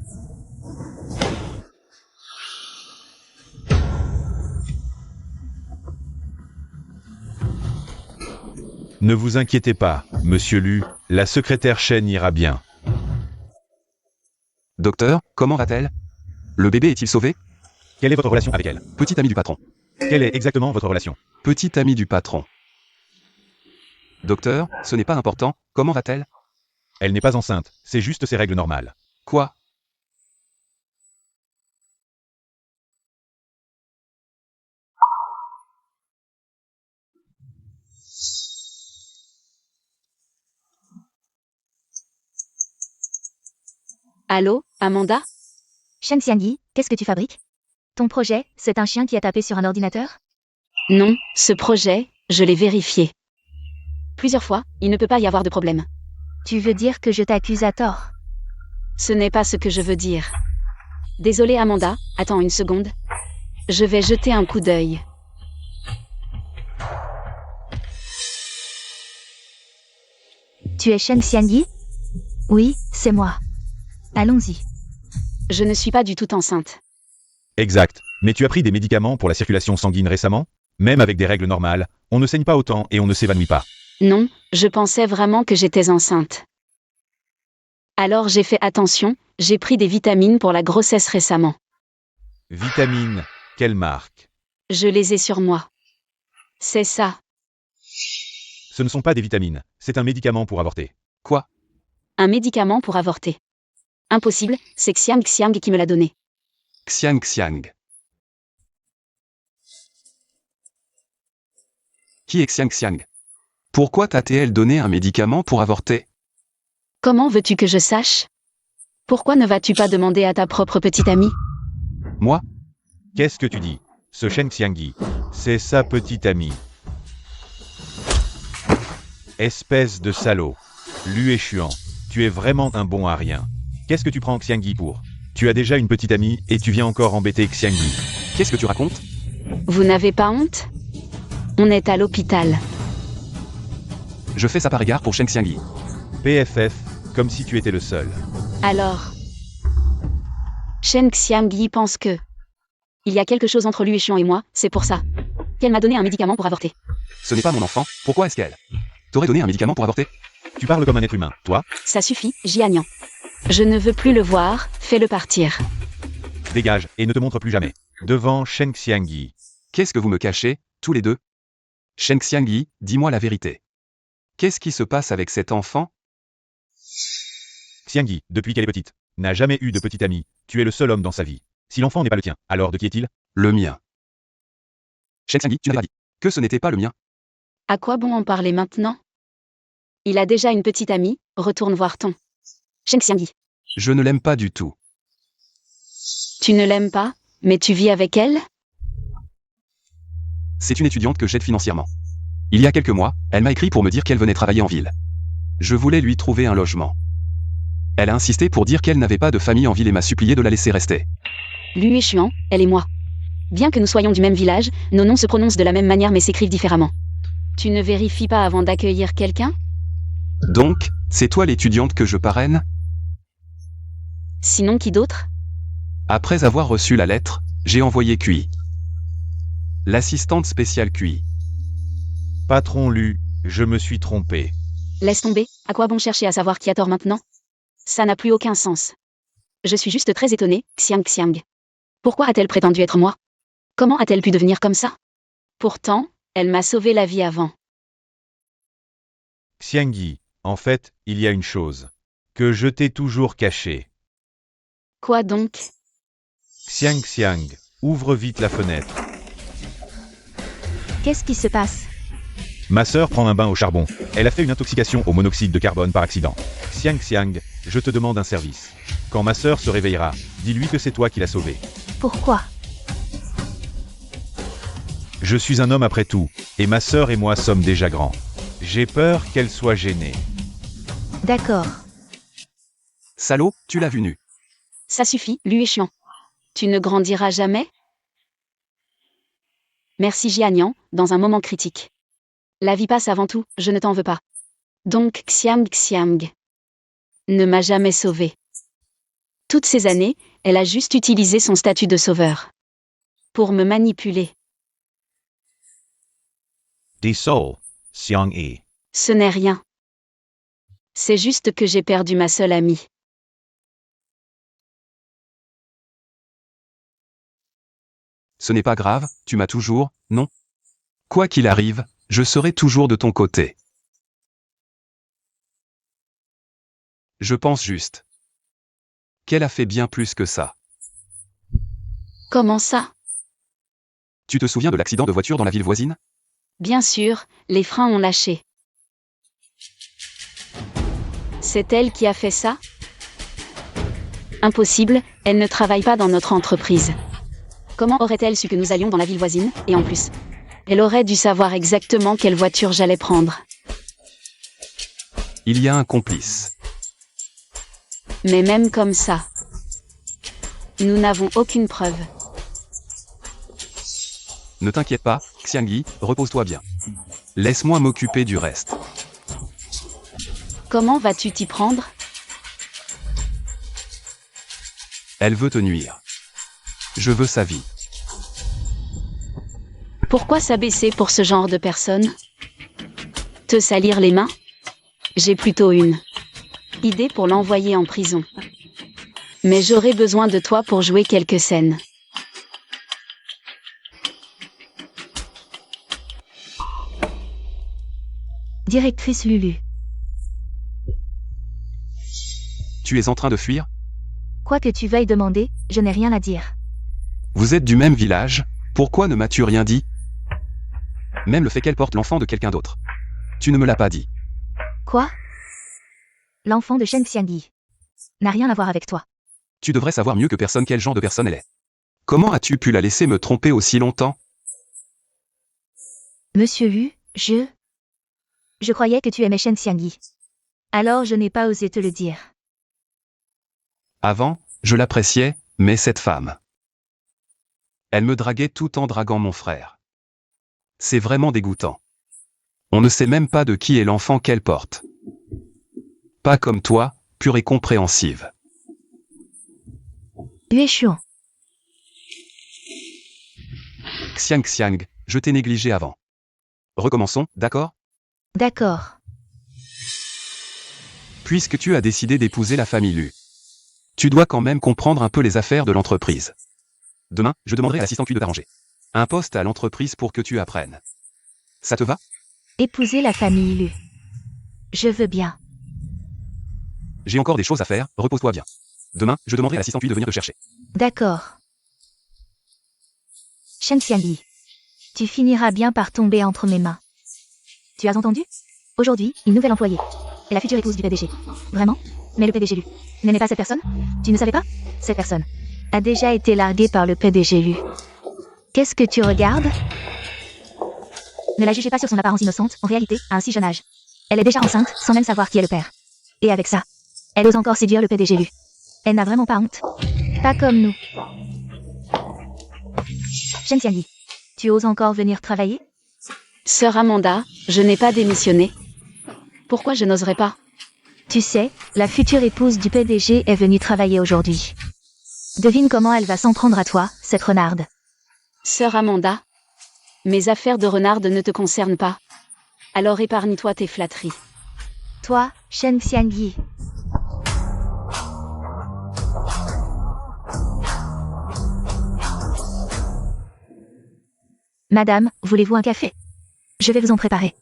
Ne vous inquiétez pas, monsieur Lu, la secrétaire Shen ira bien. Docteur, comment va-t-elle? Le bébé est-il sauvé? Quelle est votre relation avec elle? Petit ami du patron. Quelle est exactement votre relation? Petit ami du patron. Docteur, ce n'est pas important, comment va-t-elle? Elle n'est pas enceinte, c'est juste ses règles normales. Quoi? Allô, Amanda? Shen Xiangyi, qu'est-ce que tu fabriques? Ton projet, c'est un chien qui a tapé sur un ordinateur? Non, ce projet, je l'ai vérifié. Plusieurs fois, il ne peut pas y avoir de problème. Tu veux dire que je t'accuse à tort? Ce n'est pas ce que je veux dire. Désolée Amanda, attends une seconde. Je vais jeter un coup d'œil. Tu es Shen Xiangyi? Oui, c'est moi. Allons-y. Je ne suis pas du tout enceinte. Exact. Mais tu as pris des médicaments pour la circulation sanguine récemment? Même avec des règles normales, on ne saigne pas autant et on ne s'évanouit pas. Non, je pensais vraiment que j'étais enceinte. Alors j'ai fait attention, j'ai pris des vitamines pour la grossesse récemment. Vitamines, quelle marque? Je les ai sur moi. C'est ça. Ce ne sont pas des vitamines, c'est un médicament pour avorter. Quoi? Un médicament pour avorter. Impossible, c'est Xiang Xiang qui me l'a donné. Xiang Xiang. Qui est Xiang Xiang? Pourquoi t'a-t-elle donné un médicament pour avorter? Comment veux-tu que je sache? Pourquoi ne vas-tu pas demander à ta propre petite amie? Moi? Qu'est-ce que tu dis? Ce Shen Xiangyi, c'est sa petite amie. Espèce de salaud. Lu Échuan, tu es vraiment un bon à rien. Qu'est-ce que tu prends Xiangyi pour? Tu as déjà une petite amie et tu viens encore embêter Xiangyi. Qu'est-ce que tu racontes? Vous n'avez pas honte? On est à l'hôpital. Je fais ça par égard pour Shen Xiangyi. PFF, comme si tu étais le seul. Alors, Shen Xiangyi pense que il y a quelque chose entre lui et moi, c'est pour ça qu'elle m'a donné un médicament pour avorter. Ce n'est pas mon enfant, pourquoi est-ce qu'elle t'aurait donné un médicament pour avorter? Tu parles comme un être humain, toi? Ça suffit, Jianyan. Je ne veux plus le voir, fais-le partir. Dégage et ne te montre plus jamais. Devant Shen Xiangyi. Qu'est-ce que vous me cachez, tous les deux? Shen Xiangyi, dis-moi la vérité. Qu'est-ce qui se passe avec cet enfant? Xiangyi, depuis qu'elle est petite, n'a jamais eu de petite amie. Tu es le seul homme dans sa vie. Si l'enfant n'est pas le tien, alors de qui est-il? Le mien. Shen Xiangyi, tu n'avais pas dit que ce n'était pas le mien. À quoi bon en parler maintenant? Il a déjà une petite amie, retourne voir ton. Sheng Xiangyi. Je ne l'aime pas du tout. Tu ne l'aimes pas, mais tu vis avec elle? C'est une étudiante que j'aide financièrement. Il y a quelques mois, elle m'a écrit pour me dire qu'elle venait travailler en ville. Je voulais lui trouver un logement. Elle a insisté pour dire qu'elle n'avait pas de famille en ville et m'a supplié de la laisser rester. Lui et Xuan, elle et moi. Bien que nous soyons du même village, nos noms se prononcent de la même manière mais s'écrivent différemment. Tu ne vérifies pas avant d'accueillir quelqu'un? Donc, c'est toi l'étudiante que je parraine? Sinon qui d'autre? Après avoir reçu la lettre, j'ai envoyé QI. L'assistante spéciale QI. Patron Lu, je me suis trompé. Laisse tomber, à quoi bon chercher à savoir qui a tort maintenant? Ça n'a plus aucun sens. Je suis juste très étonnée, Xiang. Pourquoi a-t-elle prétendu être moi? Comment a-t-elle pu devenir comme ça? Pourtant, elle m'a sauvé la vie avant. Xiangyi, en fait, il y a une chose que je t'ai toujours cachée. Quoi donc? Xiang, ouvre vite la fenêtre. Qu'est-ce qui se passe? Ma sœur prend un bain au charbon. Elle a fait une intoxication au monoxyde de carbone par accident. Xiang, je te demande un service. Quand ma sœur se réveillera, dis-lui que c'est toi qui l'as sauvée. Pourquoi? Je suis un homme après tout, et ma sœur et moi sommes déjà grands. J'ai peur qu'elle soit gênée. D'accord. Salaud, tu l'as vu nu. Ça suffit, lui est chiant. Tu ne grandiras jamais? Merci Jianian, dans un moment critique. La vie passe avant tout, je ne t'en veux pas. Donc Xiang ne m'a jamais sauvé. Toutes ces années, elle a juste utilisé son statut de sauveur. Pour me manipuler. Desoul, Xiangyi. Ce n'est rien. C'est juste que j'ai perdu ma seule amie. Ce n'est pas grave, tu m'as toujours, non? Quoi qu'il arrive, je serai toujours de ton côté. Je pense juste qu'elle a fait bien plus que ça. Comment ça? Tu te souviens de l'accident de voiture dans la ville voisine? Bien sûr, les freins ont lâché. C'est elle qui a fait ça? Impossible, elle ne travaille pas dans notre entreprise. Comment aurait-elle su que nous allions dans la ville voisine, et en plus, elle aurait dû savoir exactement quelle voiture j'allais prendre. Il y a un complice. Mais même comme ça, nous n'avons aucune preuve. Ne t'inquiète pas, Xiangyi, repose-toi bien. Laisse-moi m'occuper du reste. Comment vas-tu t'y prendre? Elle veut te nuire. Je veux sa vie. Pourquoi s'abaisser pour ce genre de personne? Te salir les mains? J'ai plutôt une idée pour l'envoyer en prison. Mais j'aurai besoin de toi pour jouer quelques scènes. Directrice Lulu. Tu es en train de fuir? Quoi que tu veuilles demander, je n'ai rien à dire. Vous êtes du même village, pourquoi ne m'as-tu rien dit? Même le fait qu'elle porte l'enfant de quelqu'un d'autre. Tu ne me l'as pas dit. Quoi? L'enfant de Sheng Xiangyi n'a rien à voir avec toi. Tu devrais savoir mieux que personne quel genre de personne elle est. Comment as-tu pu la laisser me tromper aussi longtemps? Monsieur Wu, je croyais que tu aimais Sheng Xiangyi. Alors je n'ai pas osé te le dire. Avant, je l'appréciais, mais cette femme. Elle me draguait tout en draguant mon frère. C'est vraiment dégoûtant. On ne sait même pas de qui est l'enfant qu'elle porte. Pas comme toi, pure et compréhensive. Yue Xuan. Xiang, je t'ai négligé avant. Recommençons, d'accord? D'accord. Puisque tu as décidé d'épouser la famille Lu, tu dois quand même comprendre un peu les affaires de l'entreprise. Demain, je demanderai à l'assistant Q de t'arranger un poste à l'entreprise pour que tu apprennes. Ça te va? Épouser la famille Lu. Je veux bien. J'ai encore des choses à faire, repose-toi bien. Demain, je demanderai à l'assistant Q de venir te chercher. D'accord. Sheng Xiangyi. Tu finiras bien par tomber entre mes mains. Tu as entendu? Aujourd'hui, une nouvelle employée. Et la future épouse du PDG. Vraiment? Mais le PDG Lu n'aimait pas cette personne? Tu ne savais pas? Cette personne a déjà été larguée par le PDG Lu. Qu'est-ce que tu regardes? Ne la jugez pas sur son apparence innocente, en réalité, à un si jeune âge. Elle est déjà enceinte, sans même savoir qui est le père. Et avec ça, elle ose encore séduire le PDG Lu. Elle n'a vraiment pas honte. Pas comme nous. Shen Xiangyi, tu oses encore venir travailler? Sœur Amanda, je n'ai pas démissionné. Pourquoi je n'oserais pas? Tu sais, la future épouse du PDG est venue travailler aujourd'hui. Devine comment elle va s'en prendre à toi, cette renarde. Sœur Amanda, mes affaires de renarde ne te concernent pas. Alors épargne-toi tes flatteries. Toi, Shen Xiangyi. Madame, voulez-vous un café? Je vais vous en préparer.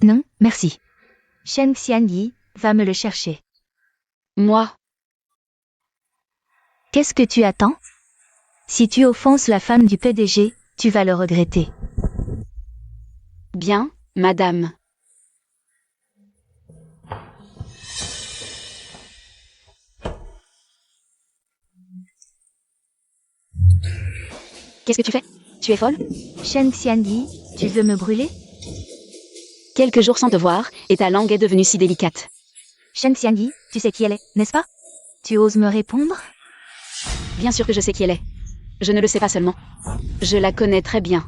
Non, merci. Shen Xiangyi, va me le chercher. Moi, Qu'est-ce que tu attends? Si tu offenses la femme du PDG, tu vas le regretter. bien, madame. Qu'est-ce que tu fais? Tu es folle? Shen Xiangyi, tu veux me brûler? Quelques jours sans te voir, et ta langue est devenue si délicate. Shen Xiangyi, tu sais qui elle est, n'est-ce pas? Tu oses me répondre? Bien sûr que je sais qui elle est. Je ne le sais pas seulement. Je la connais très bien.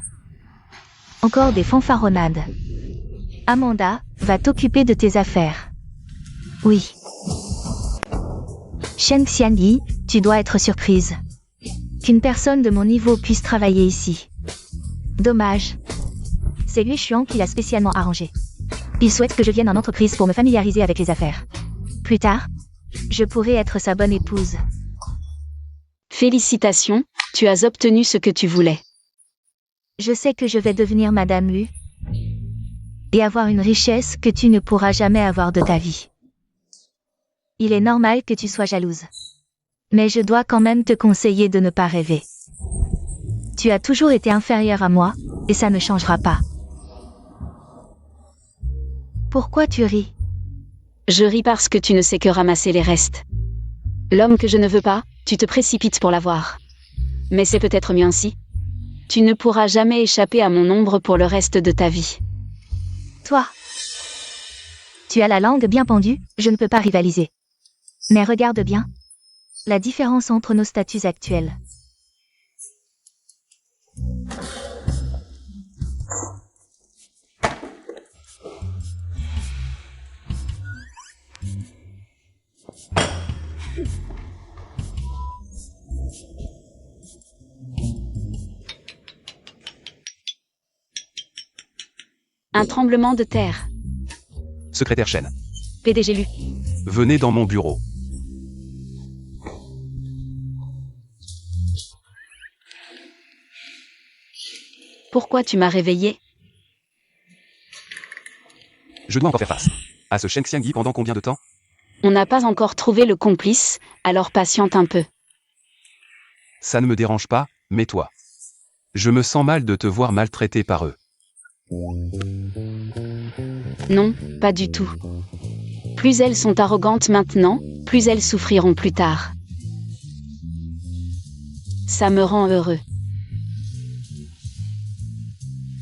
Encore des fanfaronnades. Amanda, va t'occuper de tes affaires. Oui. Shen Xiangyi, tu dois être surprise. Qu'une personne de mon niveau puisse travailler ici. Dommage. C'est Lui Xuan qui l'a spécialement arrangé. Il souhaite que je vienne en entreprise pour me familiariser avec les affaires. Plus tard, je pourrai être sa bonne épouse. Félicitations, tu as obtenu ce que tu voulais. Je sais que je vais devenir Madame Lu et avoir une richesse que tu ne pourras jamais avoir de ta vie. Il est normal que tu sois jalouse. Mais je dois quand même te conseiller de ne pas rêver. Tu as toujours été inférieur à moi, et ça ne changera pas. Pourquoi tu ris? Je ris parce que tu ne sais que ramasser les restes. L'homme que je ne veux pas, tu te précipites pour l'avoir. Mais c'est peut-être mieux ainsi. Tu ne pourras jamais échapper à mon ombre pour le reste de ta vie. Toi. Tu as la langue bien pendue, je ne peux pas rivaliser. Mais regarde bien. La différence entre nos statuts actuels. Un tremblement de terre. Secrétaire Chen. PDG Lu. Venez dans mon bureau. Pourquoi tu m'as réveillé? Je dois encore faire face à ce Shen Xiangyi pendant combien de temps? On n'a pas encore trouvé le complice, alors patiente un peu. Ça ne me dérange pas, mais toi. Je me sens mal de te voir maltraité par eux. Non, pas du tout. Plus elles sont arrogantes maintenant, plus elles souffriront plus tard. Ça me rend heureux.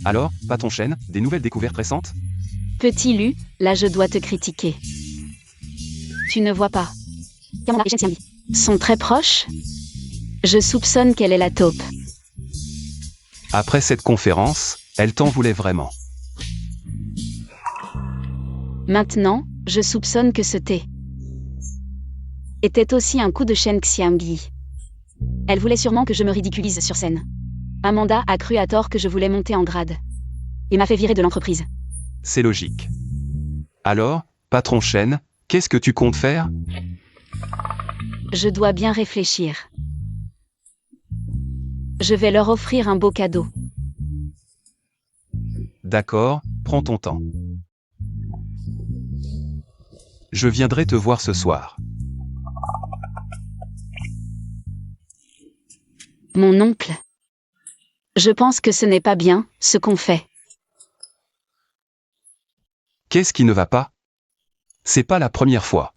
Alors, patron Chen, des nouvelles découvertes récentes? Petit Lu, là je dois te critiquer. Tu ne vois pas. Amanda et Shen Xiangyi sont très proches? Je soupçonne qu'elle est la taupe. Après cette conférence, elle t'en voulait vraiment. Maintenant, je soupçonne que ce thé était aussi un coup de Shen Xiangyi. Elle voulait sûrement que je me ridiculise sur scène. Amanda a cru à tort que je voulais monter en grade. Et m'a fait virer de l'entreprise. C'est logique. Alors, patron Chen, qu'est-ce que tu comptes faire? Je dois bien réfléchir. Je vais leur offrir un beau cadeau. D'accord, prends ton temps. Je viendrai te voir ce soir. Mon oncle. Je pense que ce n'est pas bien, ce qu'on fait. Qu'est-ce qui ne va pas? C'est pas la première fois.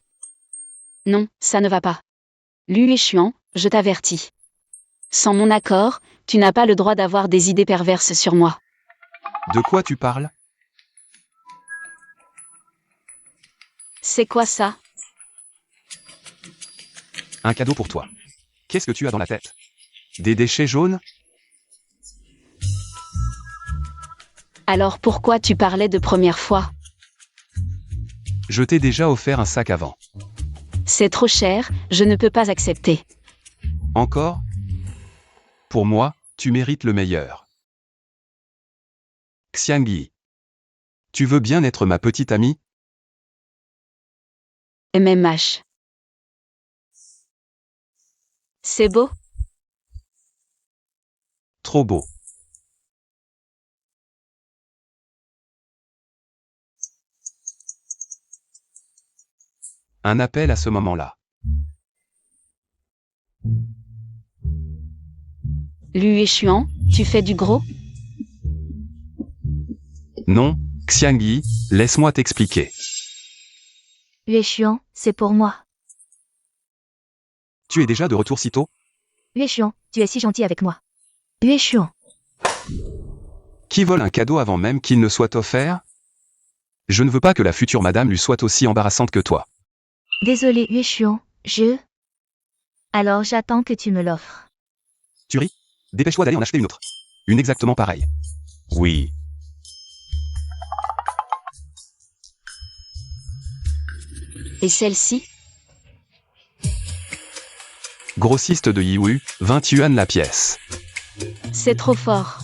Non, ça ne va pas. Lu Xuan, je t'avertis. Sans mon accord, tu n'as pas le droit d'avoir des idées perverses sur moi. De quoi tu parles? C'est quoi ça? Un cadeau pour toi. Qu'est-ce que tu as dans la tête? Des déchets jaunes? Alors pourquoi tu parlais de première fois? Je t'ai déjà offert un sac avant. C'est trop cher, je ne peux pas accepter. Encore? Pour moi, tu mérites le meilleur. Xiangyi. Tu veux bien être ma petite amie? MMH. C'est beau? Trop beau. Un appel à ce moment-là. Lu Xuan, tu fais du gros? Non, Xiangyi, laisse-moi t'expliquer. Xuan, c'est pour moi. Tu es déjà de retour si tôt? Xuan, tu es si gentil avec moi. Xuan. Qui vole un cadeau avant même qu'il ne soit offert? Je ne veux pas que la future madame lui soit aussi embarrassante que toi. Désolé Xuan, Alors j'attends que tu me l'offres. Tu ris? Dépêche-toi d'aller en acheter une autre. Une exactement pareille. Oui. Et celle-ci? Grossiste de Yiwu, 20 yuan la pièce. C'est trop fort.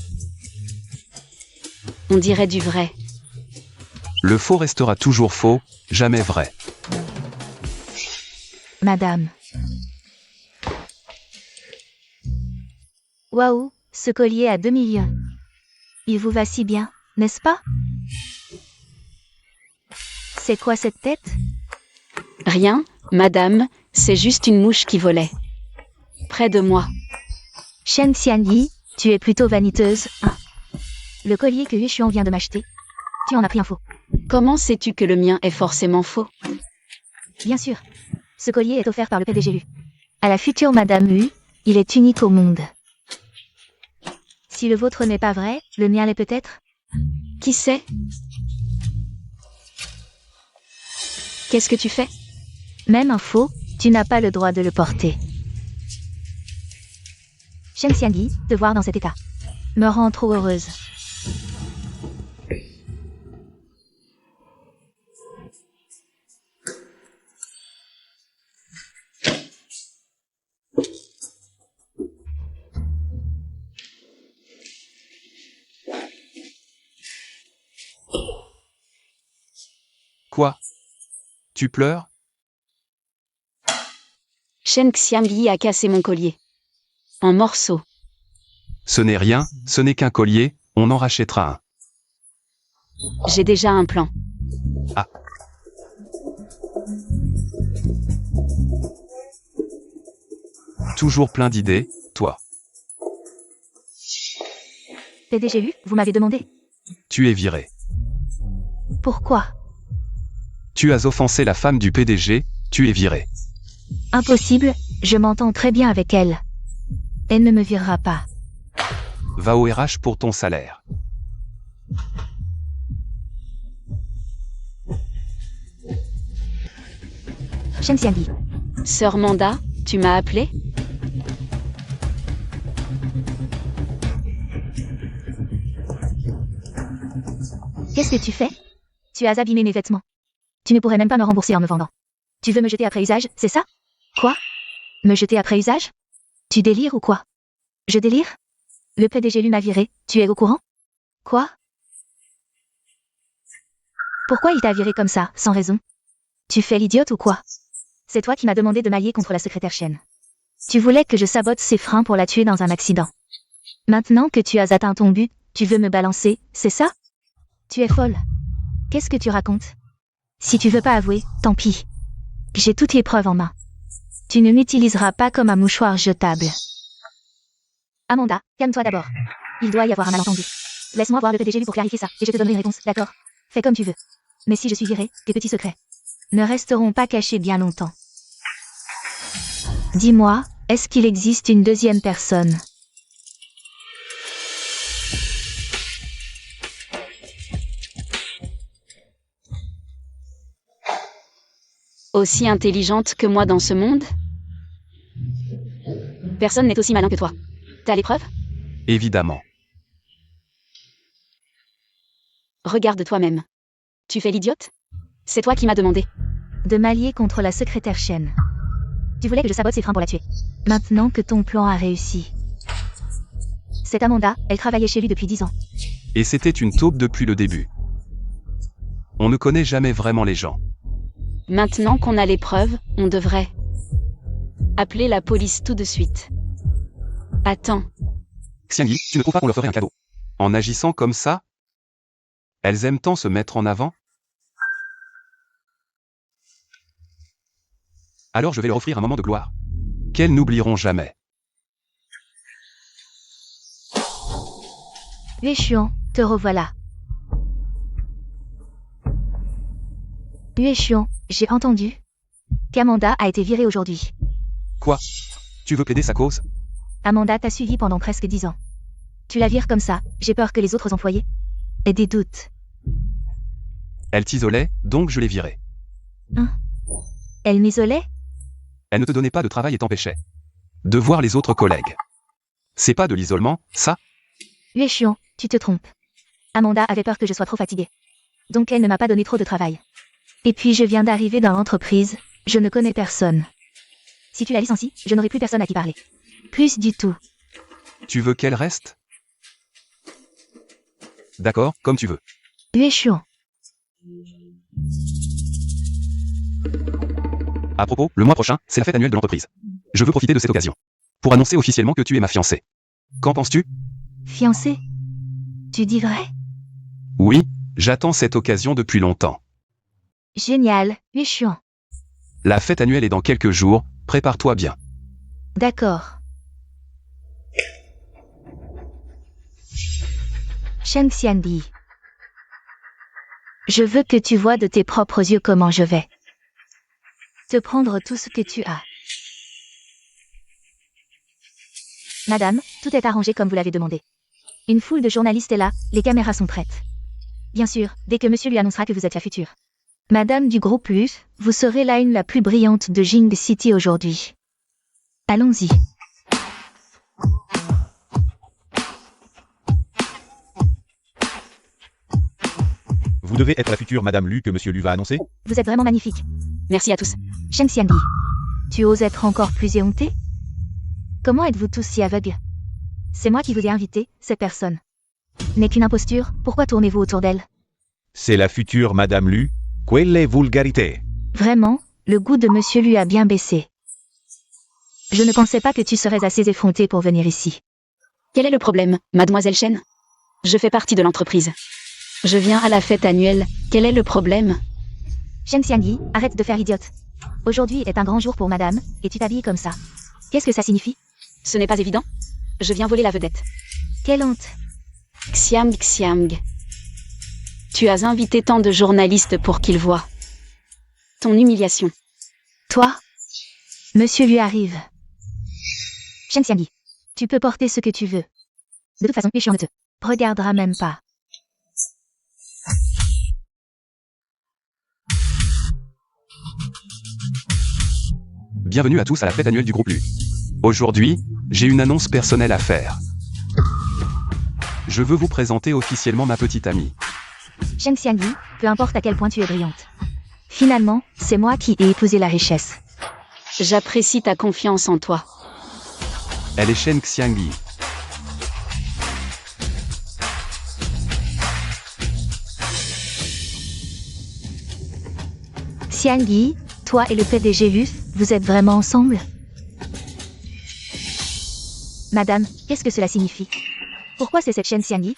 On dirait du vrai. Le faux restera toujours faux, jamais vrai. Madame. Waouh, ce collier à 2 millions. Il vous va si bien, n'est-ce pas? C'est quoi cette tête? Rien, madame, c'est juste une mouche qui volait. Près de moi. Shen Xianyi, tu es plutôt vaniteuse, hein? Le collier que Xuan vient de m'acheter. Tu en as pris un faux. Comment sais-tu que le mien est forcément faux? Bien sûr. Ce collier est offert par le PDG Lu. À la future Madame Hu, il est unique au monde. Si le vôtre n'est pas vrai, le mien l'est peut-être? Qui sait? Qu'est-ce que tu fais? Même un faux, tu n'as pas le droit de le porter. Shen Xianyi, te voir dans cet état me rend trop heureuse. Quoi? Tu pleures? Shen Xiangyi a cassé mon collier. En morceaux. Ce n'est rien, ce n'est qu'un collier, on en rachètera un. J'ai déjà un plan. Ah. Toujours plein d'idées, toi. PDG Lu, vous m'avez demandé. Tu es viré. Pourquoi? Tu as offensé la femme du PDG, tu es viré. Impossible, je m'entends très bien avec elle. Elle ne me virera pas. Va au RH pour ton salaire. Shen Xianyi. Sœur Manda, tu m'as appelé? Qu'est-ce que tu fais? Tu as abîmé mes vêtements. Tu ne pourrais même pas me rembourser en me vendant. Tu veux me jeter après usage, c'est ça? Quoi? Me jeter après usage? Tu délires ou quoi? Je délire? Le PDG Lu m'a viré, tu es au courant? Quoi? Pourquoi il t'a viré comme ça, sans raison? Tu fais l'idiote ou quoi? C'est toi qui m'as demandé de m'allier contre la secrétaire Chen. Tu voulais que je sabote ses freins pour la tuer dans un accident. Maintenant que tu as atteint ton but, tu veux me balancer, c'est ça? Tu es folle. Qu'est-ce que tu racontes? Si tu veux pas avouer, tant pis. J'ai toutes les preuves en main. Tu ne m'utiliseras pas comme un mouchoir jetable. Amanda, calme-toi d'abord. Il doit y avoir un malentendu. Laisse-moi voir le PDG Lu pour clarifier ça, et je te donnerai une réponse, d'accord? Fais comme tu veux. Mais si je suis virée, tes petits secrets ne resteront pas cachés bien longtemps. Dis-moi, est-ce qu'il existe une deuxième personne? Aussi intelligente que moi dans ce monde? Personne n'est aussi malin que toi. T'as les preuves? Évidemment. Regarde toi-même. Tu fais l'idiote? C'est toi qui m'as demandé. De m'allier contre la secrétaire Chen. Tu voulais que je sabote ses freins pour la tuer. Maintenant que ton plan a réussi. Cette Amanda, elle travaillait chez lui depuis 10 ans. Et c'était une taupe depuis le début. On ne connaît jamais vraiment les gens. Maintenant qu'on a les preuves, on devrait appeler la police tout de suite. Attends, Xiangyi, tu ne trouves pas qu'on leur ferait un cadeau? En agissant comme ça? Elles aiment tant se mettre en avant? Alors je vais leur offrir un moment de gloire. Qu'elles n'oublieront jamais. Yueshuan, te revoilà. Yueshuan, j'ai entendu qu'Amanda a été virée aujourd'hui. Quoi? Tu veux plaider sa cause? Amanda t'a suivi pendant presque 10 ans. Tu la vires comme ça, j'ai peur que les autres employés aient des doutes. Elle t'isolait, donc je l'ai virée. Elle m'isolait? Elle ne te donnait pas de travail et t'empêchait de voir les autres collègues. C'est pas de l'isolement, ça? Yueshuan, tu te trompes. Amanda avait peur que je sois trop fatiguée. Donc elle ne m'a pas donné trop de travail. Et puis je viens d'arriver dans l'entreprise, je ne connais personne. Si tu la licencies, je n'aurai plus personne à qui parler. Plus du tout. Tu veux qu'elle reste? D'accord, comme tu veux. Yueshuan. À propos, le mois prochain, c'est la fête annuelle de l'entreprise. Je veux profiter de cette occasion pour annoncer officiellement que tu es ma fiancée. Qu'en penses-tu? Fiancée? Tu dis vrai? Oui, j'attends cette occasion depuis longtemps. Génial, Yueshuan. La fête annuelle est dans quelques jours, prépare-toi bien. D'accord. Shang Xiangyi. Je veux que tu vois de tes propres yeux comment je vais te prendre tout ce que tu as. Madame, tout est arrangé comme vous l'avez demandé. Une foule de journalistes est là, les caméras sont prêtes. Bien sûr, dès que monsieur lui annoncera que vous êtes la future Madame du groupe Lu, vous serez la une la plus brillante de Jing City aujourd'hui. Allons-y. Vous devez être la future Madame Lu que Monsieur Lu va annoncer? Vous êtes vraiment magnifique. merci à tous. Shang Xiangyi. Tu oses être encore plus éhonté? Comment êtes-vous tous si aveugles? C'est moi qui vous ai invité, cette personne n'est qu'une imposture, pourquoi tournez-vous autour d'elle? C'est la future Madame Lu? Quelle vulgarité! Vraiment, le goût de monsieur Lu a bien baissé. Je ne pensais pas que tu serais assez effrontée pour venir ici. Quel est le problème, mademoiselle Chen? Je fais partie de l'entreprise. Je viens à la fête annuelle, quel est le problème? Shang Xiangyi, arrête de faire idiote. Aujourd'hui est un grand jour pour madame, et tu t'habilles comme ça. Qu'est-ce que ça signifie? Ce n'est pas évident. Je viens voler la vedette. Quelle honte. Xiang. Tu as invité tant de journalistes pour qu'ils voient ton humiliation. Toi? Monsieur Lu arrive. Shang Xiangyi, tu peux porter ce que tu veux. De toute façon, Yueshuan ne te regardera même pas. Bienvenue à tous à la fête annuelle du groupe Lu. Aujourd'hui, j'ai une annonce personnelle à faire. Je veux vous présenter officiellement ma petite amie. Shang Xiangyi, peu importe à quel point tu es brillante. Finalement, c'est moi qui ai épousé la richesse. J'apprécie ta confiance en toi. Elle est Shang Xiangyi. Xiangyi, toi et le PDG Lu, vous êtes vraiment ensemble? Madame, qu'est-ce que cela signifie? Pourquoi c'est cette chaîne Xiangyi?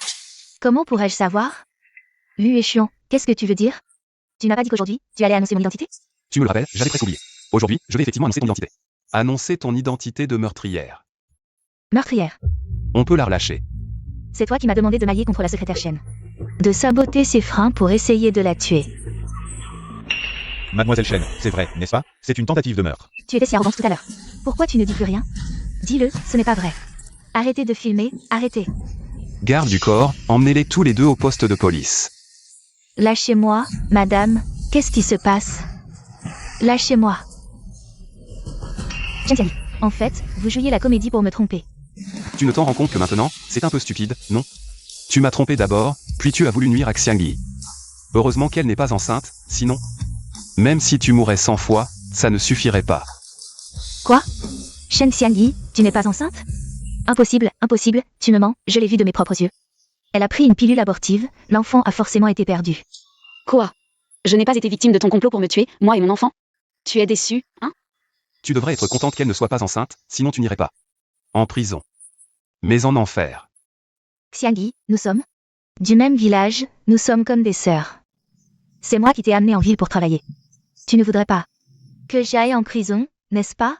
Comment pourrais-je savoir? Lu Yueshuan, qu'est-ce que tu veux dire? Tu n'as pas dit qu'aujourd'hui, tu allais annoncer mon identité? Tu me le rappelles, j'avais presque oublié. Aujourd'hui, je vais effectivement annoncer ton identité. Annoncer ton identité de meurtrière. Meurtrière. On peut la relâcher. C'est toi qui m'as demandé de m'allier contre la secrétaire Chen. De saboter ses freins pour essayer de la tuer. Mademoiselle Chen, c'est vrai, n'est-ce pas? C'est une tentative de meurtre. Tu étais si arrogante tout à l'heure. Pourquoi tu ne dis plus rien? Dis-le, ce n'est pas vrai. Arrêtez de filmer, arrêtez. Garde du corps, emmenez-les tous les deux au poste de police. Lâchez-moi, madame, qu'est-ce qui se passe? Lâchez-moi. Gentili. En fait, vous jouiez la comédie pour me tromper. Tu ne t'en rends compte que maintenant, c'est un peu stupide, non? Tu m'as trompé d'abord, puis tu as voulu nuire à Xiangyi. Heureusement qu'elle n'est pas enceinte, sinon... Même si tu mourrais 100 fois, ça ne suffirait pas. Quoi? Shen Xiangyi, tu n'es pas enceinte? Impossible, impossible, tu me mens, je l'ai vu de mes propres yeux. Elle a pris une pilule abortive, l'enfant a forcément été perdu. Quoi? Je n'ai pas été victime de ton complot pour me tuer, moi et mon enfant? Tu es déçu, hein? Tu devrais être contente qu'elle ne soit pas enceinte, sinon tu n'irais pas. En prison. Mais en enfer. Xiangyi, nous sommes du même village, nous sommes comme des sœurs. C'est moi qui t'ai amené en ville pour travailler. Tu ne voudrais pas que j'aille en prison, n'est-ce pas?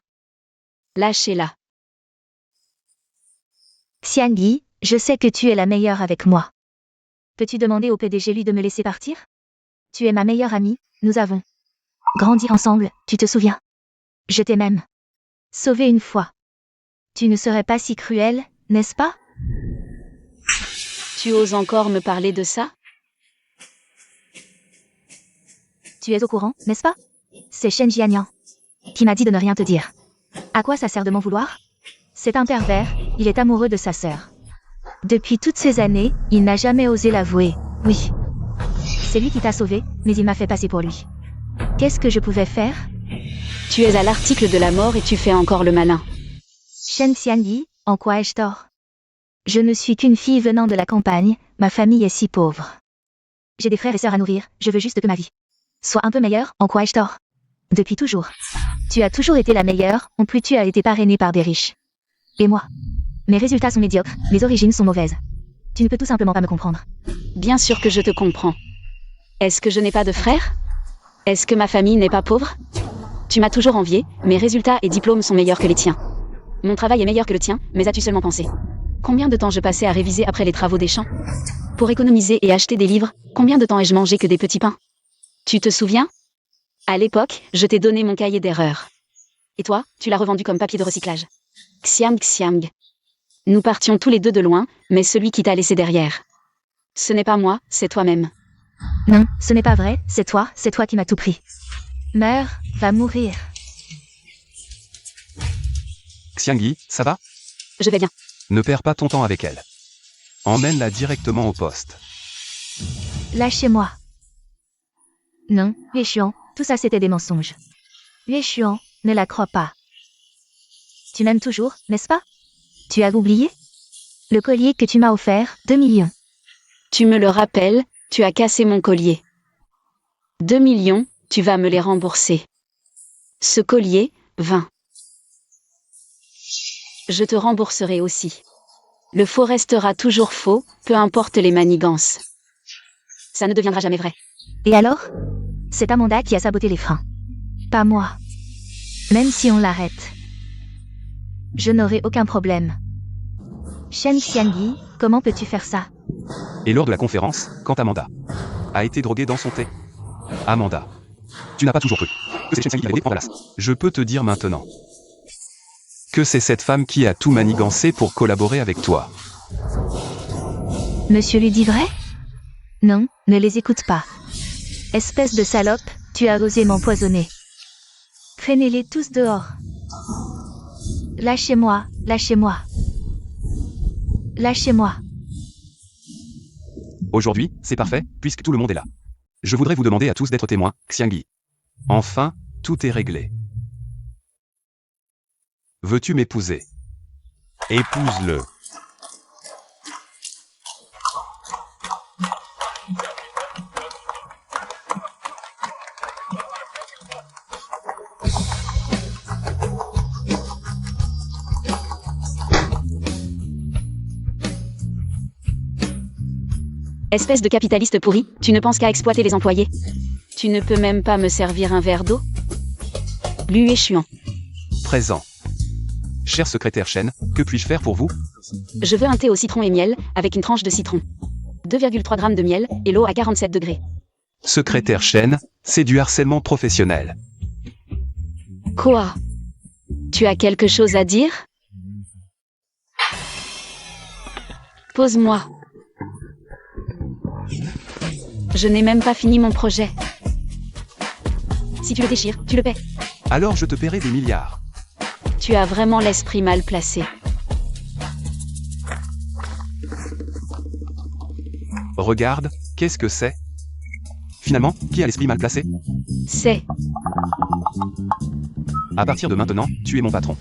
Lâchez-la. Xiangyi, je sais que tu es la meilleure avec moi. Peux-tu demander au PDG lui de me laisser partir? Tu es ma meilleure amie, nous avons grandi ensemble, tu te souviens? Je t'ai même sauvé une fois. Tu ne serais pas si cruel, n'est-ce pas? Tu oses encore me parler de ça? Tu es au courant, n'est-ce pas? C'est Shen Jianyan qui m'a dit de ne rien te dire. À quoi ça sert de m'en vouloir? C'est un pervers, il est amoureux de sa sœur. Depuis toutes ces années, il n'a jamais osé l'avouer, oui. C'est lui qui t'a sauvé, mais il m'a fait passer pour lui. Qu'est-ce que je pouvais faire? Tu es à l'article de la mort et tu fais encore le malin. Shen Xiangyi, en quoi ai-je tort? Je ne suis qu'une fille venant de la campagne, ma famille est si pauvre. J'ai des frères et sœurs à nourrir, je veux juste que ma vie soit un peu meilleure, en quoi ai-je tort? Depuis toujours. Tu as toujours été la meilleure, en plus tu as été parrainée par des riches. Et moi? Mes résultats sont médiocres, mes origines sont mauvaises. Tu ne peux tout simplement pas me comprendre. Bien sûr que je te comprends. Est-ce que je n'ai pas de frères? Est-ce que ma famille n'est pas pauvre? Tu m'as toujours envié, mes résultats et diplômes sont meilleurs que les tiens. Mon travail est meilleur que le tien, mais as-tu seulement pensé? Combien de temps je passais à réviser après les travaux des champs? Pour économiser et acheter des livres, combien de temps ai-je mangé que des petits pains? Tu te souviens? À l'époque, je t'ai donné mon cahier d'erreurs. Et toi, tu l'as revendu comme papier de recyclage. Xiang Xiang. Nous partions tous les deux de loin, mais celui qui t'a laissé derrière. Ce n'est pas moi, c'est toi-même. Non, ce n'est pas vrai, c'est toi qui m'as tout pris. Meurs, va mourir. Xiangyi, ça va? Je vais bien. Ne perds pas ton temps avec elle. Emmène-la directement au poste. Lâchez-moi. Non, Yue Xuan, tout ça c'était des mensonges. Yue Xuan, ne la crois pas. Tu m'aimes toujours, n'est-ce pas? Tu as oublié? Le collier que tu m'as offert, 2 millions. Tu me le rappelles, tu as cassé mon collier. 2 millions, tu vas me les rembourser. Ce collier, 20. Je te rembourserai aussi. Le faux restera toujours faux, peu importe les manigances. Ça ne deviendra jamais vrai. Et alors? C'est Amanda qui a saboté les freins. Pas moi. Même si on l'arrête. Je n'aurai aucun problème. Shen Xiangyi, comment peux-tu faire ça? Et lors de la conférence, quand Amanda a été droguée dans son thé. Amanda, tu n'as pas toujours cru que c'est Shen Xiangyi qui allait prendre la place. Je peux te dire maintenant que c'est cette femme qui a tout manigancé pour collaborer avec toi. Monsieur lui dit vrai? Non, ne les écoute pas. Espèce de salope, tu as osé m'empoisonner. Traînez-les tous dehors. Lâchez-moi, lâchez-moi. Lâchez-moi. Aujourd'hui, c'est parfait, puisque tout le monde est là. Je voudrais vous demander à tous d'être témoins, Xiangyi. Enfin, tout est réglé. Veux-tu m'épouser? Épouse-le. Espèce de capitaliste pourri, tu ne penses qu'à exploiter les employés. Tu ne peux même pas me servir un verre d'eau? Yue Xuan. Présent. Cher secrétaire Chen, que puis-je faire pour vous? Je veux un thé au citron et miel, avec une tranche de citron. 2,3 grammes de miel, et l'eau à 47 degrés. Secrétaire Chen, c'est du harcèlement professionnel. Quoi? Tu as quelque chose à dire? Pose-moi. Je n'ai même pas fini mon projet. Si tu le déchires, tu le paies. Alors je te paierai des milliards. Tu as vraiment l'esprit mal placé. Regarde, qu'est-ce que c'est? Finalement, qui a l'esprit mal placé? C'est... À partir de maintenant, tu es mon patron.